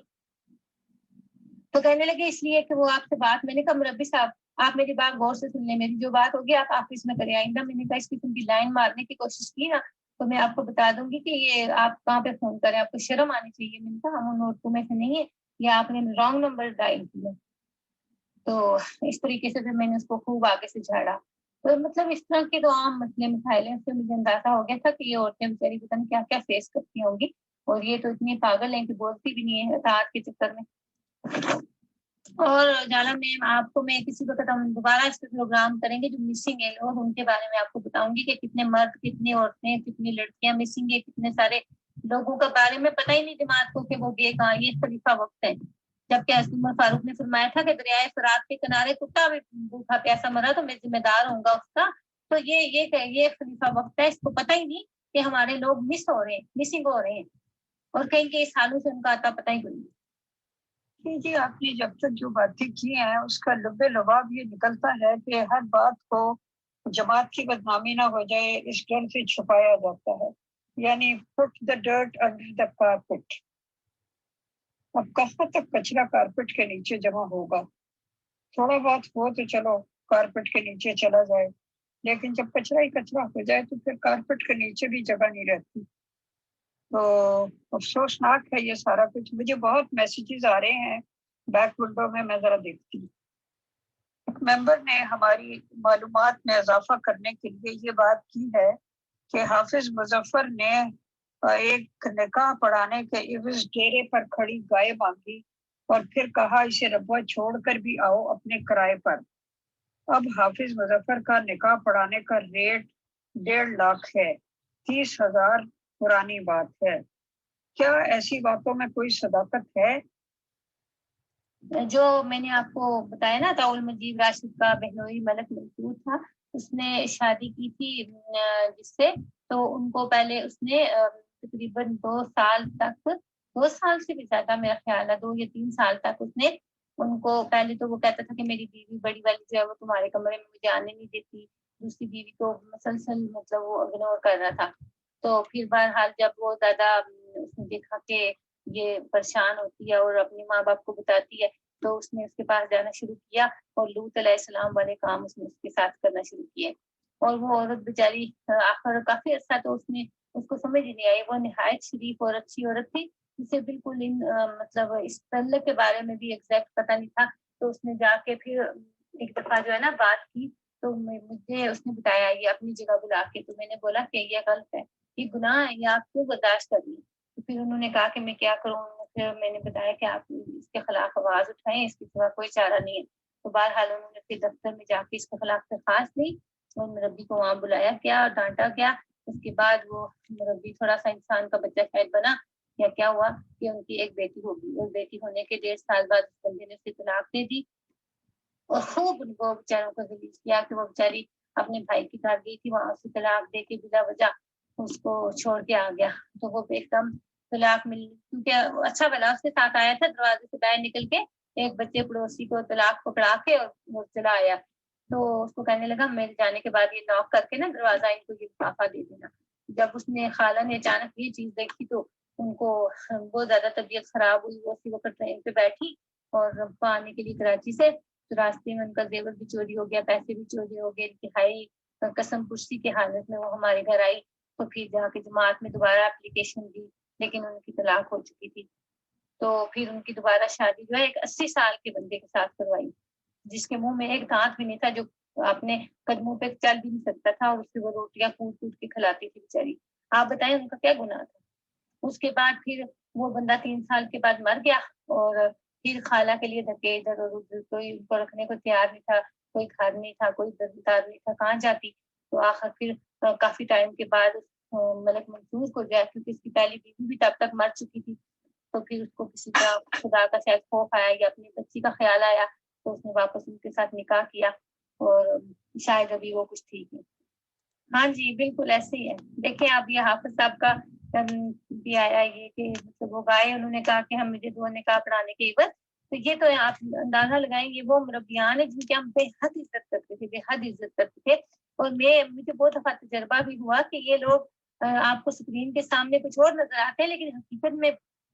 تو کہنے لگے اس لیے کہ وہ آپ سے بات، میں نے کہا مربی صاحب آپ میری بات غور سے سن لیں، میری جو بات ہوگی آپ آفس میں کریں آئندہ، میں نے کہا اس قسم کی لائن مارنے کی کوشش کی نا تو میں آپ کو بتا دوں گی کہ یہ آپ کہاں پہ فون کریں، آپ کو شرم آنی چاہیے۔ میں نے کہا ہم ان عورتوں میں سے نہیں ہے، یا آپ نے رانگ نمبر ڈائل کیا۔ تو اس طریقے سے پھر میں نے اس کو خوب آگے سے جھاڑا۔ تو مطلب اس طرح کے تو عام مسئلے مسائل ہیں، اس سے مجھے اندازہ ہو گیا تھا کہ یہ عورتیں بیچاری پتہ نہیں کیا کیا فیس کرتی ہوں گی، اور یہ تو اتنی پاگل ہیں کہ بولتی بھی نہیں ہے اطاعت کے چکر میں۔ اور جالا میم آپ کو میں کسی وقت ہم دوبارہ اس پہ پروگرام کریں گے، جو مسنگ ہے لوگ ان کے بارے میں آپ کو بتاؤں گی کہ کتنے مرد، کتنی عورتیں، کتنی لڑکیاں مسنگ ہے، کتنے سارے لوگوں کا بارے میں پتہ ہی نہیں جماعت کو کہ وہ گئے کہاں۔ یہ خلیفہ وقت ہے، جبکہ حضرت عمر فاروق نے فرمایا تھا کہ دریائے فرات کے کنارے کتا بھی بھوکا پیاسا مرا تو میں ذمہ دار ہوں گا اس کا۔ تو یہ خلیفہ وقت ہے، اس کو پتہ ہی نہیں کہ ہمارے لوگ مس ہو رہے ہیں، مسنگ ہو رہے ہیں، اور کہیں کہ اس حالوں سے ان کا آتا پتہ ہی کوئی نہیں۔ جی آپ نے جب تک جو باتیں کی ہیں اس کا لب لباب یہ نکلتا ہے کہ ہر بات کو جماعت کی بدنامی نہ ہو جائے اس ڈر سے چھپایا جاتا ہے، یعنی پٹ دا ڈرٹ انڈر دا کارپٹ۔ اب کہاں تک کچرا کارپٹ کے نیچے جمع ہوگا؟ تھوڑا بہت ہو تو چلو کارپٹ کے نیچے چلا جائے، لیکن جب کچرا ہی کچرا ہو جائے تو پھر کارپٹ کے نیچے بھی جگہ نہیں رہتی۔ تو افسوسناک ہے یہ سارا کچھ۔ مجھے بہت میسیجز آ رہے ہیں بیک ونڈو میں ذرا دیکھتی ہوں۔ ایک ممبر نے ہماری معلومات میں اضافہ کرنے کے لیے یہ بات کی ہے کہ حافظ مظفر نے ایک نکاح پڑھانے کے عوض ڈیرے پر کھڑی گائے مانگی اور پھر کہا اسے ربوہ چھوڑ کر بھی آؤ اپنے کرائے پر۔ اب حافظ مظفر کا نکاح پڑھانے کا ریٹ 1.5 لاکھ ہے، 30,000 پرانی بات ہے۔ کیا ایسی باتوں میں کوئی صداقت ہے؟ جو میں نے آپ کو بتایا نا طاول مجید راشد کا بہنوئی ملک منصور تھا، اس نے شادی کی تھی جس سے، تو ان کو پہلے اس نے تقریباً 2 سال تک، 2 سال سے بھی زیادہ میرا خیال ہے 2 یا 3 سال تک اس نے ان کو، پہلے تو وہ کہتا تھا کہ میری بیوی بڑی والی جو ہے وہ تمہارے کمرے میں مجھے آنے نہیں دیتی، دوسری بیوی کو مسلسل مطلب وہ اگنور کر رہا تھا۔ تو پھر بہرحال جب وہ زیادہ اس نے دیکھا کہ یہ پریشان ہوتی ہے اور اپنے ماں باپ کو بتاتی ہے، تو اس نے اس کے پاس جانا شروع کیا اور لوط علیہ السلام والے کام اس نے اس کے ساتھ کرنا شروع کیے۔ اور وہ عورت بیچاری آخر کافی عرصہ تو اس کو سمجھ ہی نہیں آئی۔ وہ نہایت شریف اور اچھی عورت تھی، اسے بالکل مطلب اس تعلق کے بارے میں بھی ایگزیکٹ پتہ نہیں تھا۔ تو اس نے جا کے پھر ایک دفعہ جو ہے نا بات کی، تو مجھے اس نے بتایا یہ اپنی جگہ بلا کے، تو میں نے بولا کہ یہ غلط ہے، یہ گناہ ہے، یہ آپ کیوں برداشت کر لیں؟ تو پھر انہوں نے کہا کہ میں کیا کروں؟ پھر میں نے بتایا کہ آپ اس کے خلاف آواز اٹھائیں، اس کے سوا کوئی چارہ نہیں ہے۔ تو بہرحال انہوں نے پھر دفتر میں جا کے اس کے خلاف درخواست دی اور مربی کو وہاں بلایا کیا، ڈانٹا کیا۔ اس کے بعد وہ مربی تھوڑا سا انسان کا بچہ شاید بنا، یا کیا ہوا کہ ان کی ایک بیٹی ہوگی، اور بیٹی ہونے کے 1.5 سال بعد اس بندے نے اسے طلاق دے دی، اور خوب ان کو بیچاروں کو ریلیز کیا کہ وہ بیچاری اپنے بھائی کی گھر گئی تھی، وہاں سے طلاق دے کے بلا وجہ اس کو چھوڑ کے آ گیا۔ تو وہ ایک دم طلاق مل، کیونکہ اچھا بلا اس کے ساتھ آیا تھا، دروازے سے باہر نکل کے ایک بچے پڑوسی کو طلاق پکڑا کے اور وہ چلا آیا۔ تو اس کو کہنے لگا میرے جانے کے بعد یہ ناک کر کے نا دروازہ ان کو یہ لفافہ دے دینا۔ جب اس نے خالہ نے اچانک یہ چیز دیکھی تو ان کو بہت زیادہ طبیعت خراب ہوئی۔ وہ اسی وقت ٹرین پہ بیٹھی اور ربا آنے کے لیے کراچی سے، تو راستے میں ان کا زیور بھی چوری ہو گیا، پیسے بھی چوری ہو گئے، انتہائی قسم پرسی کی حالت میں وہ ہمارے گھر آئی۔ تو پھر جا کے جماعت میں دوبارہ اپلیکیشن دی، لیکن ان کی طلاق ہو چکی تھی۔ تو پھر ان کی دوبارہ شادی جو ہے ایک 80 سال کے بندے کے ساتھ کروائی، جس کے منہ میں ایک دانت بھی نہیں تھا، جو اپنے قدموں پہ چل بھی نہیں سکتا تھا، اور اس سے وہ روٹیاں کوٹ کوٹ کے کھلاتی تھی بیچاری۔ آپ بتائیں ان کا کیا گناہ تھا؟ اس کے بعد پھر وہ بندہ 3 سال کے بعد مر گیا، اور پھر خالہ کے لیے دھکے ادھر اور ادھر، کوئی ان کو رکھنے کو تیار نہیں تھا، کوئی گھر نہیں تھا، کوئی دردار نہیں تھا، کہاں جاتی؟ تو آخر پھر کافی ٹائم کے بعد ملک منصور کو جو ہے، کیونکہ اس کی پہلی بیوی بھی تب تک مر چکی تھی، تو پھر اس کو کسی کا خدا کا شاید خوف آیا یا اپنی بچی کا خیال آیا، تو اس نے واپس ان کے ساتھ نکاح کیا، اور شاید ابھی وہ کچھ ٹھیک ہے۔ ہاں جی بالکل ایسے ہی ہے۔ دیکھیں اب یہ حافظ صاحب کا بھی آیا یہ کہ مطلب وہ گائے، انہوں نے کہا کہ ہم مجھے 2 نکاح پڑھانے کے عوض، تو یہ تو آپ اندازہ لگائیں گے وہ مربیان ہیں جن کی ہم بے حد عزت کرتے تھے، بے حد عزت کرتے تھے۔ اور مجھے بہت دفعہ تجربہ بھی ہوا کہ یہ لوگ آپ کو اسکرین کے سامنے کچھ اور نظر آتے ہیں، لیکن حقیقت میں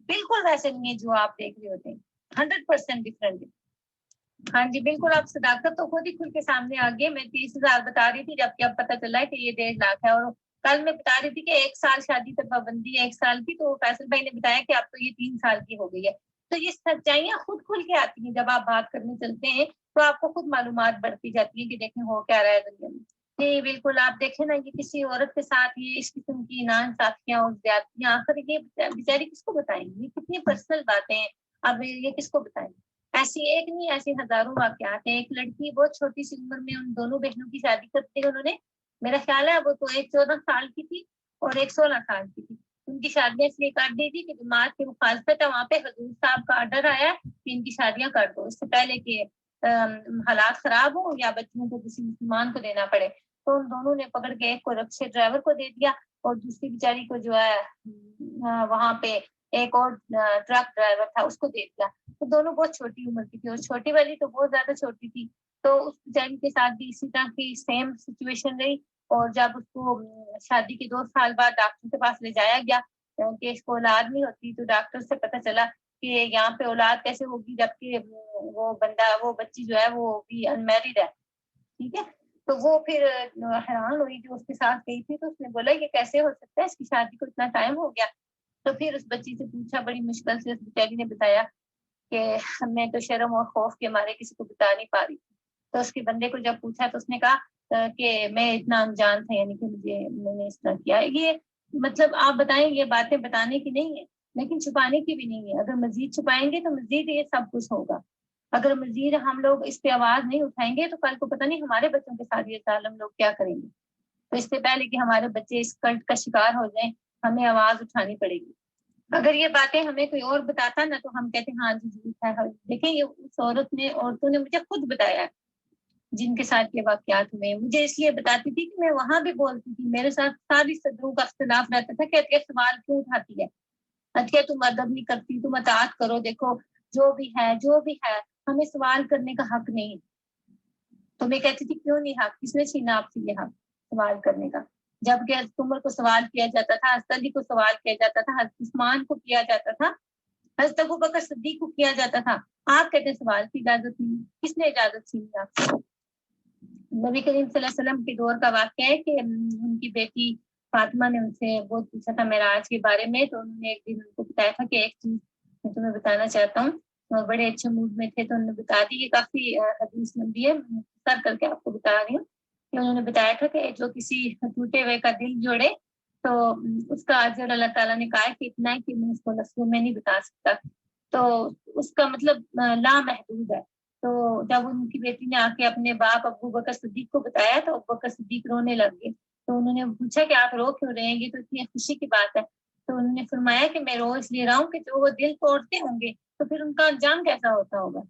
بالکل ویسے نہیں ہے جو آپ دیکھ رہے ہوتے ہیں، 100% ڈفرینٹ ہے۔ ہاں جی بالکل، آپ صداقت تو خود ہی کھل کے سامنے آ گئی۔ میں 30,000 بتا رہی تھی، جبکہ اب پتہ چلا ہے کہ یہ 1.5 لاکھ ہے۔ اور کل میں بتا رہی تھی کہ 1 سال شادی پر پابندی ہے، 1 سال کی، تو فیصل بھائی نے بتایا کہ اب تو یہ 3 سال کی ہو گئی ہے۔ تو یہ سچائیاں خود کھل کے آتی ہیں، جب آپ بات کرنے چلتے ہیں تو آپ کو خود معلومات بڑھتی جاتی ہیں کہ دیکھیں ہو کیا رہا ہے دنیا میں۔ جی بالکل، آپ دیکھیں نا یہ کسی عورت کے ساتھ یہ اس قسم کی ناانصافیاں اور زیادتیاں آخر یہ بیچاری کس کو بتائیں گی؟ یہ کتنی پرسنل باتیں ہیں، اب یہ کس کو بتائیں گے؟ ایسی ایک نہیں، ایسی ہزاروں واقعات ہیں. ایک لڑکی بہت چھوٹی سی عمر میں ان دونوں بہنوں کی شادی کر دی انہوں نے. میرا خیال ہے وہ تو ایک 14 سال کی تھی اور ایک 16 سال کی تھی. ان کی شادیاں اس لیے کر دی تھی کہ جماعت کی مخالفت ہے، وہاں پہ حضور صاحب کا آرڈر آیا کہ ان کی شادیاں کر دو اس سے پہلے کہ حالات خراب ہو یا بچوں کو کسی مسلمان کو دینا پڑے. تو ان دونوں نے پکڑ کے ایک کو رکشے ڈرائیور کو دے دیا اور دوسری بیچاری کو جو ہے وہاں پہ ایک اور ٹرک ڈرائیور تھا اس کو دے دیا. تو دونوں بہت چھوٹی عمر کی تھی اور چھوٹی والی تو بہت زیادہ چھوٹی تھی. تو اس بیچاری کے ساتھ بھی اسی طرح کی سیم سچویشن رہی. اور جب اس کو شادی کے 2 سال بعد ڈاکٹر کے پاس لے جایا گیا کہ اس کو اولاد نہیں ہوتی، تو ڈاکٹر سے پتہ چلا کہ یہاں پہ اولاد کیسے ہوگی جبکہ وہ بچی جو ہے وہ بھی انمیرڈ ہے. ٹھیک ہے، تو وہ پھر حیران ہوئی جو اس کے ساتھ گئی تھی. تو اس نے بولا یہ کیسے ہو سکتا ہے، اس کی شادی کو اتنا ٹائم ہو گیا. تو پھر اس بچی سے پوچھا، بڑی مشکل سے اس بیچاری نے بتایا کہ میں تو شرم اور خوف کے مارے کسی کو بتا نہیں پا رہی. تو اس کے بندے کو جب پوچھا تو اس نے کہا کہ میں اتنا انجان تھا، یعنی کہ میں نے اس طرح کیا. یہ مطلب آپ بتائیں یہ باتیں بتانے کی نہیں ہے لیکن چھپانے کی بھی نہیں ہے. اگر مزید چھپائیں گے تو مزید یہ سب کچھ ہوگا. اگر مزید ہم لوگ اس پہ آواز نہیں اٹھائیں گے تو کل کو پتہ نہیں ہمارے بچوں کے ساتھ یہ ظالم لوگ کیا کریں گے. تو اس سے پہلے کہ ہمارے بچے اس کلٹ کا شکار ہو جائیں ہمیں آواز اٹھانی پڑے گی. اگر یہ باتیں ہمیں کوئی اور بتاتا نا تو ہم کہتے ہیں ہاں جی جھوٹ ہے. دیکھیں یہ اس عورتوں نے مجھے خود بتایا جن کے ساتھ یہ واقعات ہوئے. مجھے اس لیے بتاتی تھی کہ میں وہاں بھی بولتی تھی، میرے ساتھ ساری صدروں کا اختلاف رہتا تھا کہ اتیا سوال کیوں اٹھاتی ہے، اتیا تم ادب نہیں کرتی، تم اطاعت کرو. دیکھو جو بھی ہے ہمیں سوال کرنے کا حق نہیں. تو میں کہتی تھی کیوں نہیں حق، کس نے چھینا آپ سے یہ حق سوال کرنے کا؟ جب کہ حضرت عمر کو سوال کیا جاتا تھا، حضرت علی کو سوال کیا جاتا تھا، حضرت عثمان کو کیا جاتا تھا، حضرت ابوبکر صدیق کو کیا جاتا تھا. آپ کہتے ہیں سوال کی اجازت نہیں. کس نے اجازت چھینی آپ سے؟ نبی کریم صلی اللہ علیہ وسلم کے دور کا واقعہ ہے کہ ان کی بیٹی فاطمہ نے ان سے بہت پوچھا تھا معراج کے بارے میں. تو انہوں نے ایک دن ان کو بتایا تھا کہ ایک چیز میں تمہیں بتانا چاہتا ہوں. اور بڑے اچھے موڈ میں تھے تو انہوں نے بتا دی. یہ کافی حدیث لمبی ہے، سر کر کے آپ کو بتا رہی ہوں کہ انہوں نے بتایا تھا کہ جو کسی ٹوٹے ہوئے کا دل جوڑے تو اس کا اجر اللہ تعالیٰ نے کہا کہ اتنا ہے کہ میں اس کو لفظوں میں نہیں بتا سکتا. تو اس کا مطلب لامحدود ہے. تو جب ان کی بیٹی نے آ کے اپنے باپ ابو بکر صدیق کو بتایا تو ابو بکر صدیق رونے لگ گئے. تو انہوں نے پوچھا کہ آپ رو کیوں رہیں گے، تو اتنی خوشی کی بات ہے. تو انہوں نے فرمایا کہ میں رو اس لیے رہا ہوں کہ جو وہ دل توڑتے ہوں گے تو پھر ان کا انجام کیسا ہوتا ہوگا.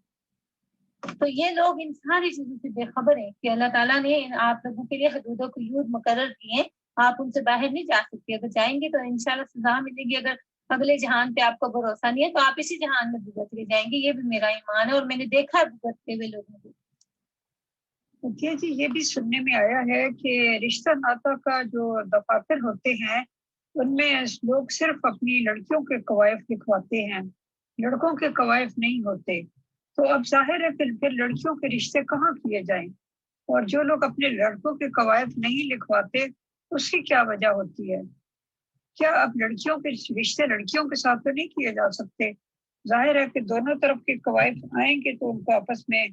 تو یہ لوگ ان ساری چیزوں سے بے خبر ہیں کہ اللہ تعالیٰ نے آپ لوگوں کے لیے حدود و قیود مقرر کیے ہیں، آپ ان سے باہر نہیں جا سکتے. اگر جائیں گے تو انشاءاللہ سزا ملے گی. اگر اگلے جہان پہ آپ کو بھروسہ نہیں ہے تو آپ اسی جہان میں بھگتتے جائیں گے. یہ بھی میرا ایمان ہے اور میں نے دیکھا ہے بھگتتے ہوئے لوگوں کو. جی یہ بھی سننے میں آیا ہے کہ رشتہ ناتا کا جو دفاتر ہوتے ہیں ان میں لوگ صرف اپنی لڑکیوں کے قوائف لکھواتے ہیں، لڑکوں کے قوائف نہیں ہوتے. تو اب ظاہر ہے پھر لڑکیوں کے رشتے کہاں کیے جائیں؟ اور جو لوگ اپنے لڑکوں کے قوائف نہیں لکھواتے اس کی کیا وجہ ہوتی ہے؟ کیا اب لڑکیوں کے رشتے لڑکیوں کے ساتھ تو نہیں کیے جا سکتے؟ ظاہر ہے کہ دونوں طرف کے قوائف آئیں گے تو ان کو آپس میں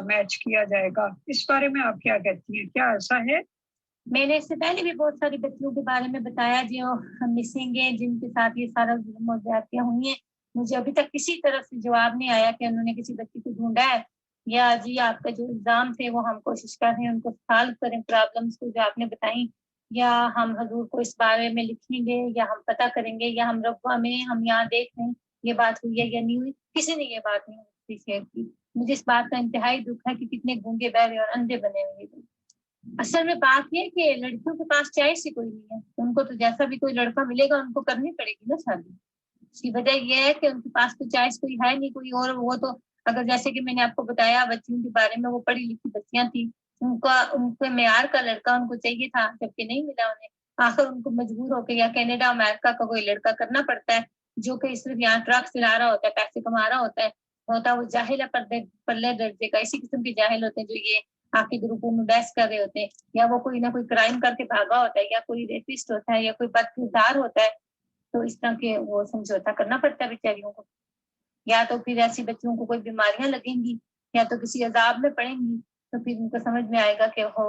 میچ کیا جائے گا. اس بارے میں آپ کیا کہتی ہیں، کیا ایسا ہے؟ میں نے اس سے پہلے بھی بہت ساری بچیوں کے بارے میں بتایا جو مسنگ ہیں، جن کے ساتھ یہ سارا ظلم و زیادتیاں ہوئی ہیں. مجھے ابھی تک کسی طرف سے جواب نہیں آیا کہ انہوں نے کسی بچی کو ڈھونڈا ہے یا جی آپ کا جو الزام تھے وہ ہم کوشش کر رہے ہیں ان کو سالو کریں پرابلمس کو جو آپ نے بتائیں، یا ہم حضور کو اس بارے میں لکھیں گے یا ہم پتہ کریں گے یا ہم ربوہ میں ہم یہاں دیکھ لیں یہ بات ہوئی ہے یا نہیں ہوئی. کسی نے یہ بات نہیں شیئر کی. مجھے اس بات کا انتہائی دکھ ہے کہ کتنے گونگے بہرے اور اندھے بنے ہوئے ہیں. اصل میں بات یہ کہ لڑکیوں کے پاس چوائس ہی کوئی نہیں ہے. ان کو تو جیسا بھی کوئی لڑکا ملے گا ان کو کرنی پڑے گی نا شادی. اس کی وجہ یہ ہے کہ ان کے پاس تو چوائس کوئی ہے نہیں کوئی اور. وہ تو اگر جیسے کہ میں نے آپ کو بتایا بچیوں کے بارے میں، وہ پڑھی لکھی بچیاں تھیں، ان کے معیار کا لڑکا ان کو چاہیے تھا جبکہ نہیں ملا انہیں. آخر ان کو مجبور ہو کے یا کینیڈا امریکہ کا کوئی لڑکا کرنا پڑتا ہے جو کہ صرف یہاں ٹرک چلا رہا ہوتا ہے، پیسے کما رہا ہوتا ہے وہ جاہل ہے، پلے درجے کا. اسی قسم کے جاہل ہوتے ہیں جو یہ آپ کے گروپوں میں بحث کر رہے ہوتے ہیں، یا وہ کوئی نہ کوئی کرائم کر کے بھاگا ہوتا ہے، یا کوئی ریپسٹ ہوتا ہے، یا کوئی بد کردار ہوتا ہے. تو اس طرح کے وہ سمجھوتا کرنا پڑتا ہے بیچاریوں کو. یا تو پھر ایسی بچیوں کو کوئی بیماریاں لگیں گی یا تو کسی عذاب میں پڑیں گی تو پھر ان کو سمجھ میں آئے گا کہ ہو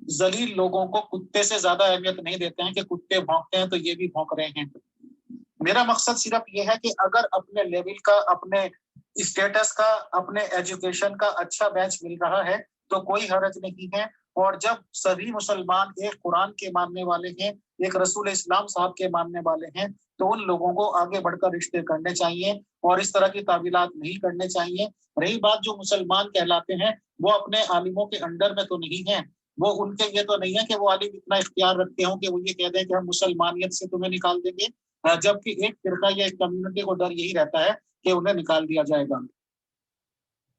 ذلیل لوگوں کو کتے سے زیادہ اہمیت نہیں دیتے ہیں کہ کتے بھونکتے ہیں تو یہ بھی بھونک رہے ہیں. میرا مقصد صرف یہ ہے کہ اگر اپنے لیول کا، اپنے اسٹیٹس کا، اپنے ایجوکیشن کا اچھا بیچ مل رہا ہے تو کوئی حرج نہیں ہے. اور جب سبھی مسلمان ایک قرآن کے ماننے والے ہیں، ایک رسول اسلام صاحب کے ماننے والے ہیں، تو ان لوگوں کو آگے بڑھ کر رشتے کرنے چاہیے اور اس طرح کی تعویلات نہیں کرنے چاہیے. رہی بات جو مسلمان کہلاتے ہیں وہ اپنے عالموں کے انڈر میں تو نہیں ہیں، وہ ان کے یہ تو نہیں ہے کہ وہ عالم اتنا اختیار رکھتے ہوں کہ وہ یہ کہہ دیں کہ ہم مسلمانیت سے تمہیں نکال دیں گے، جبکہ ایک فرقہ یا ایک کمیونٹی کو ڈر یہی رہتا ہے کہ انہیں نکال دیا جائے گا.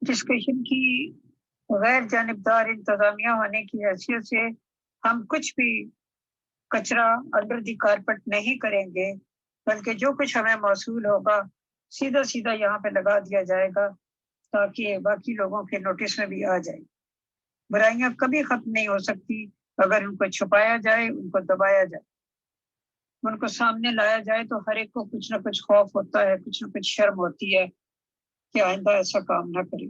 ڈسکشن کی غیر جانبدار انتظامیہ ہونے کی حیثیت سے ہم کچھ بھی کچرا انڈر دی کارپٹ نہیں کریں گے، بلکہ جو کچھ ہمیں موصول ہوگا سیدھا سیدھا یہاں پہ لگا دیا جائے گا تاکہ باقی لوگوں کے نوٹس میں بھی آ جائے. برائیاں کبھی ختم نہیں ہو سکتی اگر ان کو چھپایا جائے، ان کو دبایا جائے. ان کو سامنے لایا جائے تو ہر ایک کو کچھ نہ کچھ خوف ہوتا ہے، کچھ نہ کچھ شرم ہوتی ہے کہ آئندہ ایسا کام نہ کرے.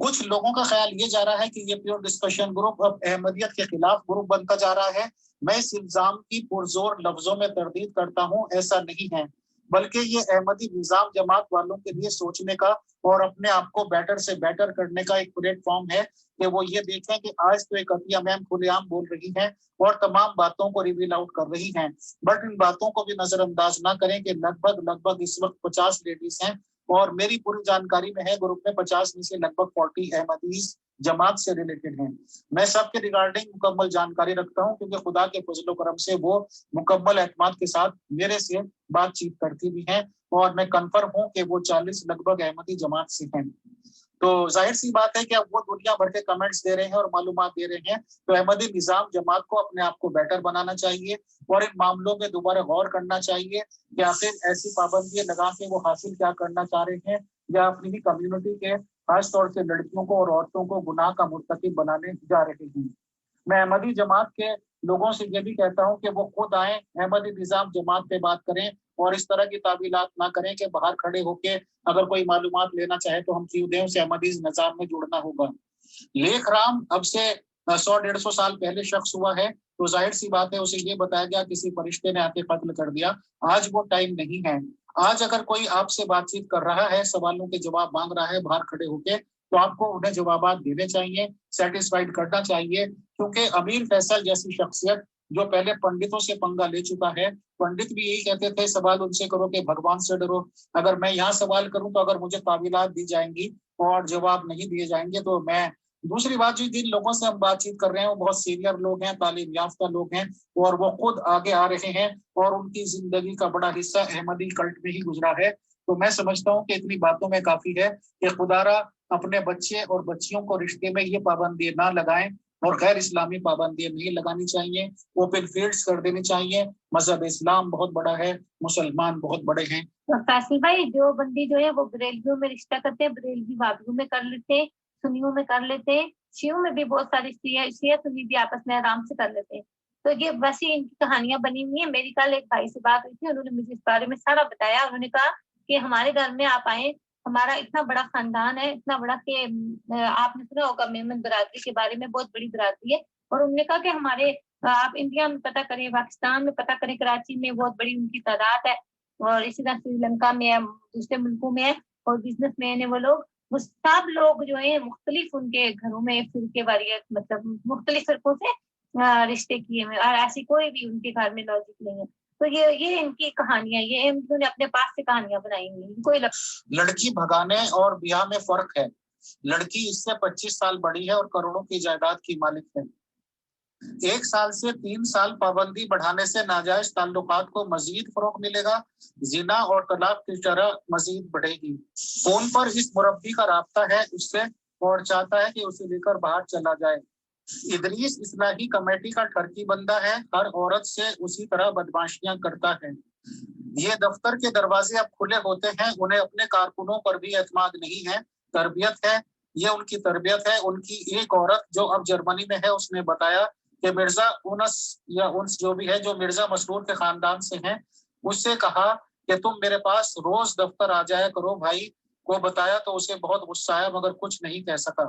کچھ لوگوں کا خیال یہ جا رہا ہے کہ یہ پیور ڈسکشن گروپ اب احمدیت کے خلاف گروپ بنتا جا رہا ہے. میں اس الزام کی پرزور لفظوں میں تردید کرتا ہوں، ایسا نہیں ہے، بلکہ یہ احمدی نظام جماعت والوں کے لیے سوچنے کا اور اپنے آپ کو بیٹر سے بیٹر کرنے کا ایک پلیٹ فارم ہے کہ وہ یہ دیکھیں کہ آج تو ایک عطیہ میم کھلے عام بول رہی ہیں اور تمام باتوں کو ریویل آؤٹ کر رہی ہیں، بٹ ان باتوں کو بھی نظر انداز نہ کریں کہ لگ بھگ اس وقت 50 لیڈیز ہیں اور میری پوری جانکاری میں ہے گروپ میں 50 میں سے لگ بھگ 40 احمدیز جماعت سے ریلیٹڈ ہیں. میں سب کے ریگارڈنگ مکمل جانکاری رکھتا ہوں کیونکہ خدا کے فضل و کرم سے وہ مکمل اعتماد کے ساتھ میرے سے بات چیت کرتی بھی ہیں اور میں کنفرم ہوں کہ وہ 40 لگ بھگ احمدی جماعت سے ہیں. تو ظاہر سی بات ہے کہ اب وہ دنیا بھر کے کمنٹس دے رہے ہیں اور معلومات دے رہے ہیں، تو احمدی نظام جماعت کو اپنے آپ کو بیٹر بنانا چاہیے اور ان معاملوں میں دوبارہ غور کرنا چاہیے کہ آخر ایسی پابندیاں لگا کے وہ حاصل کیا کرنا چاہ رہے ہیں یا اپنی ہی کمیونٹی کے خاص طور سے لڑکیوں کو اور عورتوں کو گناہ کا مرتکب بنانے جا رہے ہیں. میں احمدی جماعت کے لوگوں سے یہ بھی کہتا ہوں کہ وہ خود آئیں، احمدی نظام جماعت پہ بات کریں اور اس طرح کی تعویلات نہ کریں کہ باہر کھڑے ہو کے اگر کوئی معلومات لینا چاہے تو ہم کیوں دیں، اسے احمدی نظام میں جڑنا ہوگا. لیک رام اب سے 100-150 سال پہلے شخص ہوا ہے تو ظاہر سی بات ہے اسے یہ بتایا گیا کسی فرشتے نے آ کے قتل کر دیا. آج وہ ٹائم نہیں ہے. آج اگر کوئی آپ سے بات چیت کر رہا ہے، سوالوں کے جواب مانگ رہا ہے باہر کھڑے ہو کے، تو آپ کو انہیں جوابات دینے چاہیے، سیٹسفائیڈ کرنا چاہیے، کیونکہ امیر فیصل جیسی شخصیت جو پہلے پنڈتوں سے پنگا لے چکا ہے، پنڈت بھی یہی کہتے تھے سوال ان سے کرو کہ بھگوان سے ڈرو. اگر میں یہاں سوال کروں تو اگر مجھے تعویلات دی جائیں گی اور جواب نہیں دیے جائیں گے تو میں دوسری بات جو جن لوگوں سے ہم بات چیت کر رہے ہیں وہ بہت سینئر لوگ ہیں، تعلیم یافتہ لوگ ہیں اور وہ خود آگے آ رہے ہیں اور ان کی زندگی کا بڑا حصہ احمدی کلٹ میں ہی گزرا ہے. تو میں سمجھتا ہوں کہ اتنی باتوں میں کافی ہے کہ خدارا اپنے بچے اور بچیوں کو رشتے میں یہ پابندی نہ لگائیں اور غیر اسلامی پابندیاں نہیں لگانی چاہیے، اوپن فیلڈز کر دینی چاہیے. مذہب اسلام بہت بڑا ہے، مسلمان بہت بڑے ہیں. فیصل بھائی، جو بندی جو ہے وہ بریلویوں میں رشتہ کرتے ہیں، بریلوی بابلوں میں کر لیتے ہیں، سنیوں میں کر لیتے ہیں، شیعوں میں بھی بہت ساری شیعہ سنی بھی آپس میں آرام سے کر لیتے ہیں. تو یہ ویسے ان کی کہانیاں بنی ہوئی ہیں. میری کل ایک بھائی سے بات ہوئی تھی، انہوں نے مجھے اس بارے میں سارا بتایا. انہوں نے کہا کہ ہمارے گھر میں آپ آئیں، ہمارا اتنا بڑا خاندان ہے، اتنا بڑا کہ آپ نے سنا ہوگا میمن برادری کے بارے میں، بہت بڑی برادری ہے. اور انہوں نے کہا کہ ہمارے آپ انڈیا میں پتہ کریں، پاکستان میں پتہ کریں، کراچی میں بہت بڑی ان کی تعداد ہے اور اسی طرح سری لنکا میں ہے، دوسرے ملکوں میں ہے اور بزنس مین ہے. وہ سب لوگ جو ہیں مختلف ان کے گھروں میں فرقے واریت مطلب مختلف فرقوں سے رشتے کیے ہوئے اور ایسی کوئی بھی ان کے گھر میں لاجک نہیں ہے. تو یہ ان کی کہانیاں، یہ انہوں نے اپنے پاس سے کہانیاں بنائی ہوئی. کوئی لڑکی بھگانے اور بیاہ میں فرق ہے. لڑکی اس سے 25 سال بڑی ہے اور کروڑوں کی جائیداد کی مالک ہے. 1 سال سے 3 سال پابندی بڑھانے سے ناجائز تعلقات کو مزید فروغ ملے گا، زنا اور طلاق کی شرح مزید بڑھے گی. فون پر اس مربی کا رابطہ ہے اس سے اور چاہتا ہے کہ اسے لے کر باہر چلا جائے. ادریس اصلاحی کمیٹی کا ٹرکی بندہ ہے، ہر عورت سے اسی طرح بدماشیاں کرتا ہے. یہ دفتر کے دروازے اب کھلے ہوتے ہیں، انہیں اپنے کارکنوں پر بھی اعتماد نہیں ہے. تربیت ہے، یہ ان کی تربیت ہے. ان کی ایک عورت جو اب جرمنی میں ہے اس نے بتایا کہ مرزا انس جو بھی ہے، جو مرزا مسرور کے خاندان سے ہیں، اس سے کہا کہ تم میرے پاس روز دفتر آ جایا کرو. بھائی کو بتایا تو اسے بہت غصہ آیا مگر کچھ نہیں کہہ سکا.